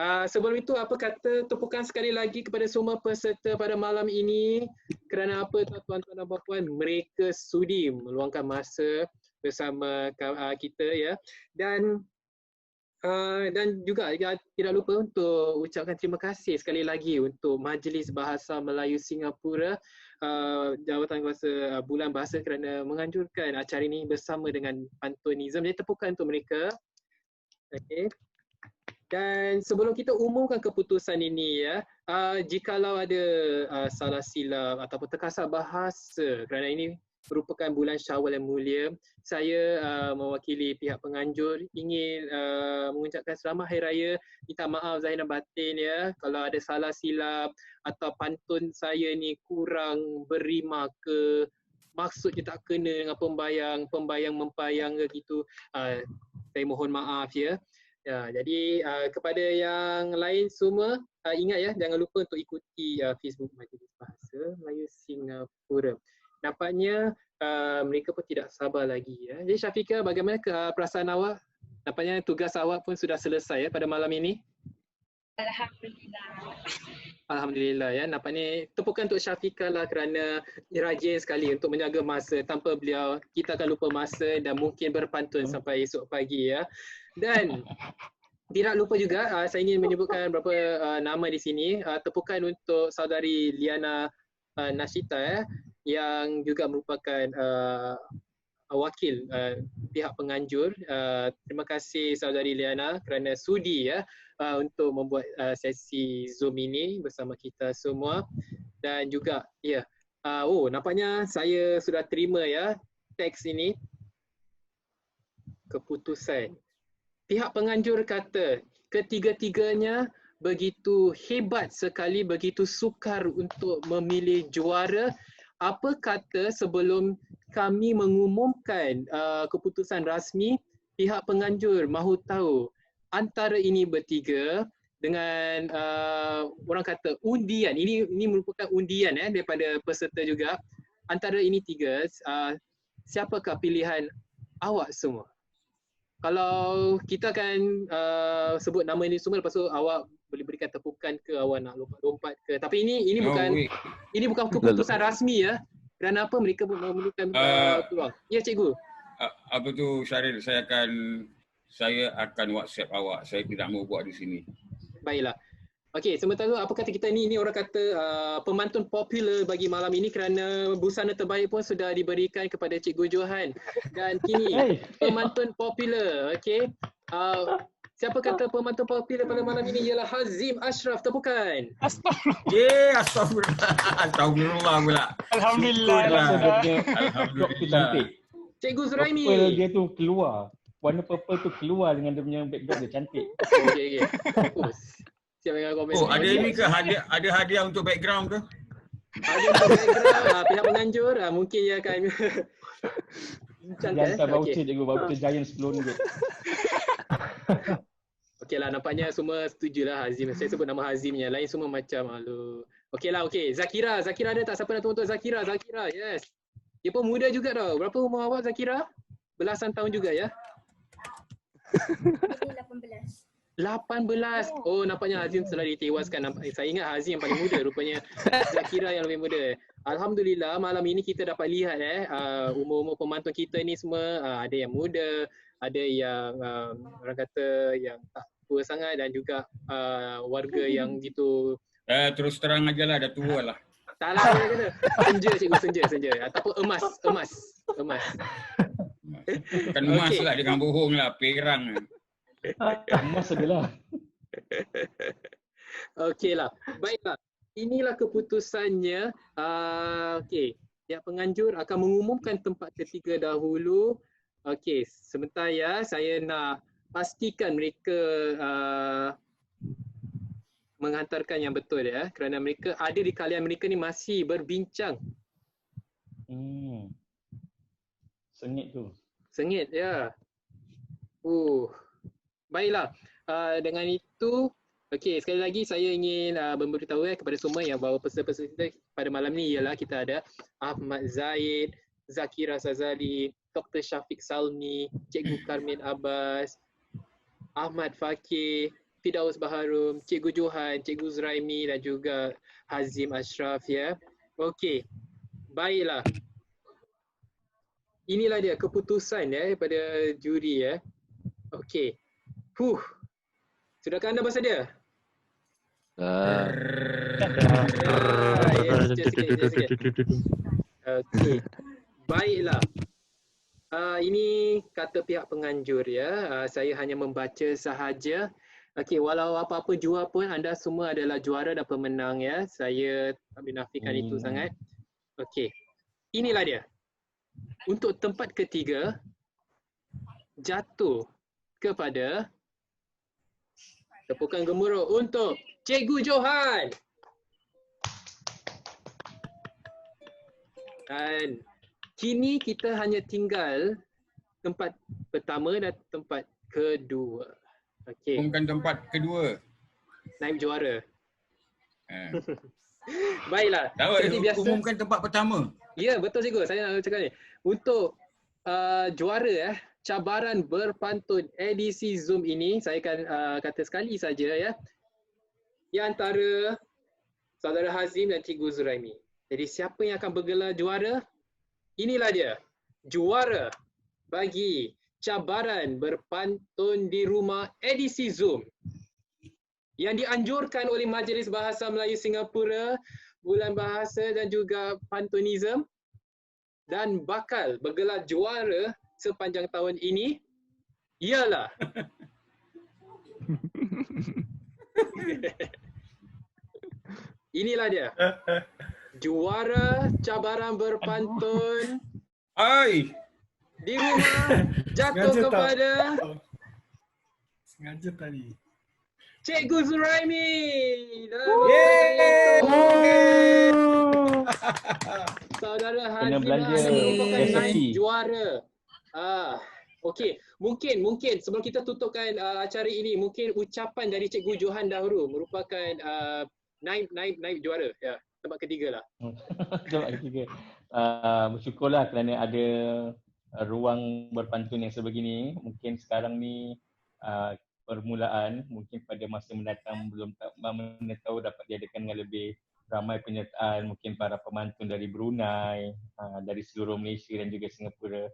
Speaker 1: Sebelum itu, apa kata tepukan sekali lagi kepada semua peserta pada malam ini. Kerana apa tuan-tuan dan puan-puan, mereka sudi meluangkan masa bersama kita ya. Dan juga tidak lupa untuk ucapkan terima kasih sekali lagi untuk Majlis Bahasa Melayu Singapura, Jawatan Kuasa Bulan Bahasa kerana menganjurkan acara ini bersama dengan Pantunism. Jadi tepukan untuk mereka. Okay. Dan sebelum kita umumkan keputusan ini jikalau ada salah silap ataupun terkasar bahasa kerana ini merupakan bulan Syawal yang mulia, saya mewakili pihak penganjur ingin mengucapkan selamat Hari Raya, minta maaf zahir dan batin kalau ada salah silap atau pantun saya ni kurang berima ke, maksudnya tak kena dengan pembayang mempayang ke gitu, saya mohon maaf jadi kepada yang lain semua ingat jangan lupa untuk ikuti Facebook Majlis Bahasa Melayu Singapura. Nampaknya mereka pun tidak sabar lagi Jadi Syafiqah, bagaimana perasaan awak? Nampaknya tugas awak pun sudah selesai pada malam ini. Alhamdulillah Nampaknya tepukan untuk Syafiqah lah kerana rajin sekali untuk menjaga masa. Tanpa beliau kita akan lupa masa dan mungkin berpantun sampai esok pagi Dan tidak lupa juga saya ingin menyebutkan beberapa nama di sini. Tepukan untuk saudari Liana Nashita yang juga merupakan wakil pihak penganjur. Terima kasih saudari Liana kerana sudi untuk membuat sesi Zoom ini bersama kita semua. Dan juga nampaknya saya sudah terima teks ini. keputusan. Pihak penganjur kata ketiga-tiganya begitu hebat sekali, begitu sukar untuk memilih juara. Apa kata sebelum kami mengumumkan keputusan rasmi, pihak penganjur mahu tahu antara ini bertiga dengan orang kata undian. Ini merupakan undian daripada peserta juga. Antara ini tiga, siapakah pilihan awak semua? Kalau kita akan sebut nama ini semua, lepas tu awak boleh berikan tepukan ke, awak nak lompat-lompat ke. Tapi ini bukan keputusan rasmi ya. Kerana apa mereka memerlukan peluang. Ya cikgu.
Speaker 7: Apa tu Syaril, saya akan WhatsApp awak. Saya tidak mau buat di sini.
Speaker 1: Baiklah. Okey, sementara apa kata kita ni orang kata pemantun popular bagi malam ini kerana busana terbaik pun sudah diberikan kepada Cikgu Johan. Dan kini pemantun popular, okey. Siapa kata pemantun popular pada malam ini ialah Hazim Ashraf, tepukan.
Speaker 7: Astagfirullah. Astagfirullah pula.
Speaker 2: Alhamdulillah.
Speaker 7: Alhamdulillah.
Speaker 1: Cikgu Zuraimi.
Speaker 4: Purple dia tu keluar. Warna purple tu keluar dengan dia punya background dia cantik.
Speaker 1: Okey. Siap dengan komen.
Speaker 7: Oh, ada ini ke? Ada hadiah untuk background ke?
Speaker 1: Ada untuk background, pihak penganjur mungkin ia akan
Speaker 4: Dia hantar voucher cikgu, voucher Giant RM10.
Speaker 1: Okeylah, nampaknya semua setujulah Hazim. Saya sebut nama Hazim, yang lain semua macam malu. Okeylah, okey. Zakira ada tak? Siapa nak tunggu untuk Zakira? Zakira, yes. Dia pun muda juga tau. Berapa umur awak Zakira? Belasan tahun juga ya? 18. Oh, nampaknya Hazim telah ditewaskan. Saya ingat Hazim yang paling muda, rupanya Zakira yang lebih muda. Alhamdulillah, malam ini kita dapat lihat umur-umur pemantun kita ni semua ada yang muda, ada yang orang kata yang tak tua sangat, dan juga warga yang gitu.
Speaker 7: Terus terang ajalah, dah tua lah.
Speaker 1: Tak lah, dia kata senja cikgu, senja. Ataupun emas.
Speaker 7: Kan emas lah, dengan bohong lah, perang.
Speaker 4: Emas adalah.
Speaker 1: Okeylah, baiklah. Inilah keputusannya. Okey, pihak penganjur akan mengumumkan tempat ketiga dahulu. Okey, sebentar ya, saya nak pastikan mereka menghantarkan yang betul ya, kerana mereka ada di kalian mereka ni masih berbincang.
Speaker 4: Sengit tu.
Speaker 1: Sengit ya. Baiklah. Dengan itu, okey, sekali lagi saya ingin memberitahu kepada semua yang bawa peserta-peserta pada malam ni ialah kita ada Ahmad Zaid, Zakira Sazali, Dr. Syafiq Salmi, Cikgu Karmin Abbas, Ahmad Fakir, Firdaus Baharum, Cikgu Johan, Cikgu Zuraimi dan juga Hazim Ashraf ya. Okey. Baiklah. Inilah dia keputusan ya daripada juri ya. Okey. Sudahkah anda bersedia? Okey. Baiklah. Ini kata pihak penganjur ya. Saya hanya membaca sahaja. Okey, walau apa-apa jua pun anda semua adalah juara dan pemenang ya. Saya tak menafikan itu sangat. Okey. Inilah dia. Untuk tempat ketiga jatuh kepada, tepukan gemuruh untuk Cikgu Johan. Dan kini kita hanya tinggal tempat pertama dan tempat kedua. Okey.
Speaker 7: Umumkan tempat kedua.
Speaker 1: Naib juara. Baiklah. Seperti biasa.
Speaker 7: Umumkan tempat pertama.
Speaker 1: Ya, betul cikgu. Saya nak cakap ni. Untuk juara cabaran berpantun edisi Zoom ini, saya akan kata sekali saja ya. Di antara saudara Hazim dan Cikgu Zuraimi. Jadi siapa yang akan bergelar juara? Inilah dia. Juara bagi cabaran berpantun di rumah edisi Zoom yang dianjurkan oleh Majlis Bahasa Melayu Singapura, Bulan Bahasa dan juga Pantunism, dan bakal bergelar juara sepanjang tahun ini ialah inilah dia. Juara cabaran berpantun di rumah jatuh
Speaker 11: Sengaja tak?
Speaker 1: kepada
Speaker 11: Sengaja tadi.
Speaker 1: Cikgu Zuraimi. Saudara
Speaker 4: Kena
Speaker 1: Hazim
Speaker 4: belanja
Speaker 1: merupakan
Speaker 4: resepi.
Speaker 1: naib juara. Okey, mungkin sebelum kita tutupkan acara ini, mungkin ucapan dari Cikgu Johan dahulu merupakan naib juara. Ya, tempat ketiga lah.
Speaker 4: Tempat ketiga. Bersyukurlah kerana ada ruang berpantun yang sebegini. Mungkin sekarang ni permulaan, mungkin pada masa mendatang belum mana tahu dapat diadakan dengan lebih ramai penyertaan, mungkin para pemantun dari Brunei, dari seluruh Malaysia dan juga Singapura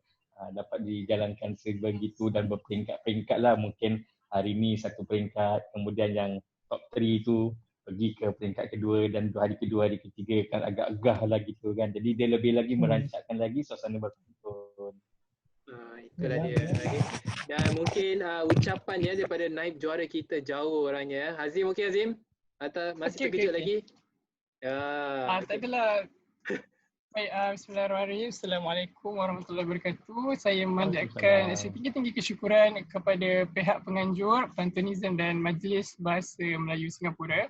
Speaker 4: dapat dijalankan sebegitu dan berperingkat-peringkat lah. Mungkin hari ni satu peringkat, kemudian yang top 3 tu pergi ke peringkat kedua dan hari kedua, hari ketiga kan agak egah lah gitu kan. Jadi dia lebih lagi merancakkan lagi suasana berpantun.
Speaker 1: Itulah dia. Okay. Dan mungkin ucapan ya daripada naib juara kita jauh orangnya. Hazim, okey Hazim? Atau masih terkejut lagi?
Speaker 2: Tak adalah. Baik, bismillahirrahmanirrahim. Assalamualaikum warahmatullahi wabarakatuh. Saya memanjatkan setinggi-tinggi kesyukuran kepada pihak penganjur, pantunism dan Majlis Bahasa Melayu Singapura.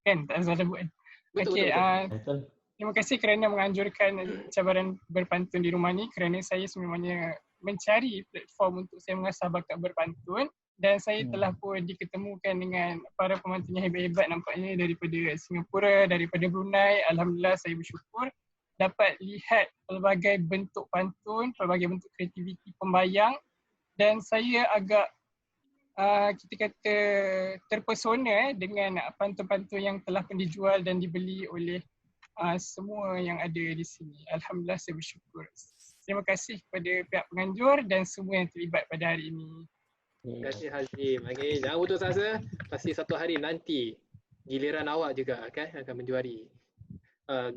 Speaker 2: Kan, tak salah buat. Okey, terima kasih kerana menganjurkan cabaran berpantun di rumah ni, kerana saya sebenarnya mencari platform untuk saya mengasah bakat berpantun dan saya telah pun diketemukan dengan para pemantun yang hebat-hebat nampaknya daripada Singapura, daripada Brunei. Alhamdulillah saya bersyukur dapat lihat pelbagai bentuk pantun, pelbagai bentuk kreativiti pembayang dan saya agak kita kata terpesona dengan pantun-pantun yang telah pun dijual dan dibeli oleh semua yang ada di sini. Alhamdulillah saya bersyukur. Terima kasih kepada pihak penganjur dan semua yang terlibat pada hari ini.
Speaker 1: Terima kasih Hazim. Okay, jangan putus asa. Pasti satu hari nanti giliran awak juga kan akan menjuari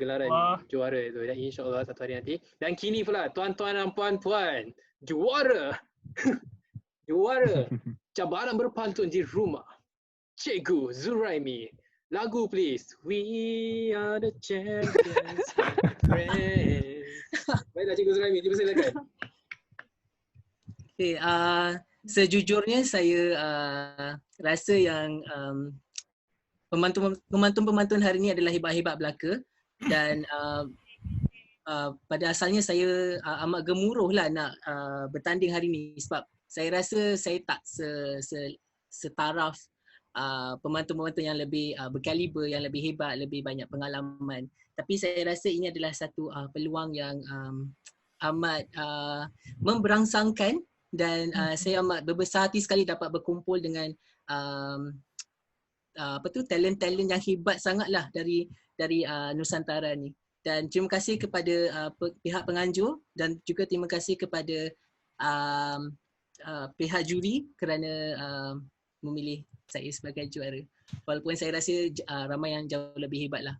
Speaker 1: gelaran juara itu. Dan insyaAllah satu hari nanti. Dan kini pula tuan-tuan dan puan-puan, juara juara cabaran berpantun di rumah, Cikgu Zuraimi. Lagu please. We are the champions, friends. Baiklah Cikgu Zuraimi, dipersilakan.
Speaker 9: Okay, sejujurnya saya rasa yang pemantun-pemantun hari ini adalah hebat-hebat belaka dan pada asalnya saya amat gemuruh lah nak bertanding hari ini sebab saya rasa saya tak setaraf pemantun-pemantun yang lebih berkaliber, yang lebih hebat, lebih banyak pengalaman. Tapi saya rasa ini adalah satu peluang yang amat memberangsangkan dan saya amat berbesar hati sekali dapat berkumpul dengan talent-talent yang hebat sangatlah dari Nusantara ni. Dan terima kasih kepada pihak penganjur dan juga terima kasih kepada pihak juri kerana memilih saya sebagai juara. Walaupun saya rasa ramai yang jauh lebih hebat lah.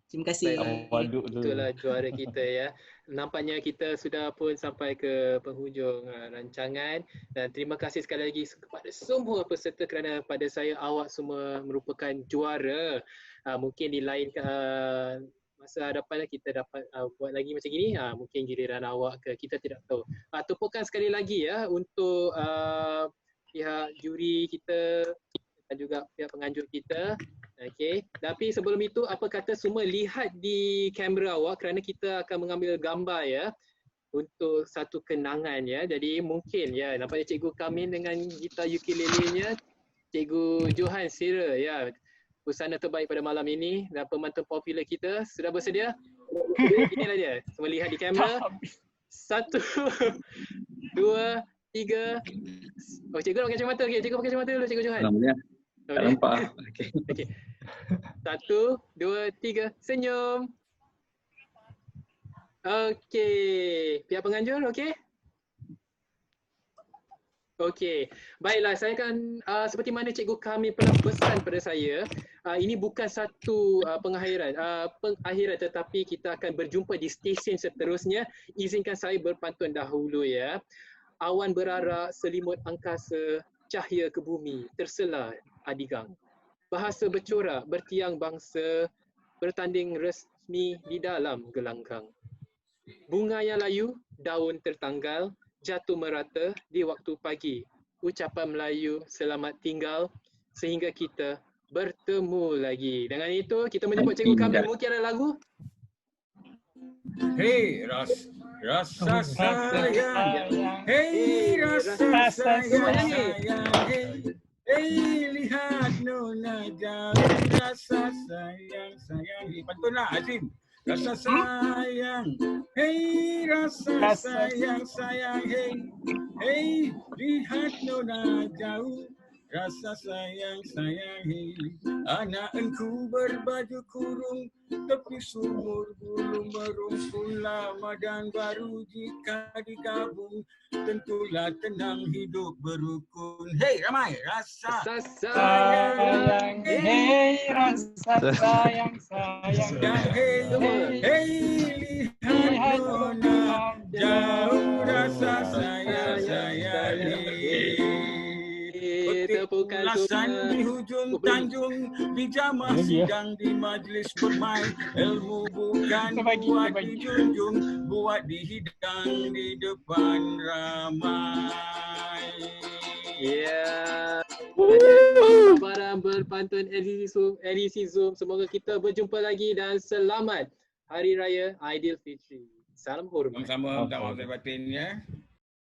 Speaker 9: Terima kasih.
Speaker 1: Itulah juara kita ya. Nampaknya kita sudah pun sampai ke penghujung rancangan dan terima kasih sekali lagi kepada semua peserta kerana pada saya awak semua merupakan juara. Mungkin di lain masa hadapan kita dapat buat lagi macam gini, mungkin giliran awak ke, kita tidak tahu. Tepukan sekali lagi ya untuk pihak juri kita dan juga pihak penganjur kita. Okey, tapi sebelum itu apa kata semua lihat di kamera awak kerana kita akan mengambil gambar ya untuk satu kenangan ya. Jadi mungkin ya nampaknya Cikgu Kamin dengan gitar ukulele-nya, Cikgu Johan Sira ya, busana terbaik pada malam ini dan pemantun popular kita sudah bersedia. Inilah dia. Semua lihat di kamera. 1 2 3. Oh, cikgu nak pakai kacamata. Okey, cikgu pakai kacamata dulu Cikgu Johan.
Speaker 12: Tak nampak.
Speaker 1: Okey. 1 2 3 senyum. Okey. Pihak penganjur okey? Okey. Baiklah, saya akan seperti mana Cikgu kami pernah pesan pada saya, ini bukan satu pengakhiran tetapi kita akan berjumpa di stesen seterusnya. Izinkan saya berpantun dahulu ya. Awan berarak, selimut angkasa, cahaya ke bumi, terselar adigang. Bahasa bercorak, bertiang bangsa, bertanding resmi di dalam gelanggang. Bunga yang layu, daun tertanggal, jatuh merata di waktu pagi. Ucapan Melayu selamat tinggal sehingga kita bertemu lagi. Dengan itu kita menyebut Cikgu Kamil. Mungkin ada lagu?
Speaker 7: Hey rasa sayang, hey rasa sayang, hey lihat nona jauh, rasa sayang. Pantun lah Azim. Rasa sayang, hey rasa sayang, hey lihat nona jauh, rasa sayang, hey. Anak engku berbaju kurung, tepi sumur belum berumpun, lama dan baru jika digabung, tentulah tenang hidup berukun. Hey ramai, rasa
Speaker 2: sayang, hey rasa sayang,
Speaker 7: hey lihat nona jauh, rasa sayang, hey. Ulasan di hujung tanjung, di jamah sidang, di majlis bermain, ilmu bukan buat dijunjung, buat dihidang di depan ramai.
Speaker 1: Ya. Paparan berpantun edisi Zoom. Semoga kita berjumpa lagi dan selamat Hari Raya Aidilfitri. Salam hormat.
Speaker 7: Sama-sama, minta maaf lahir batin ya.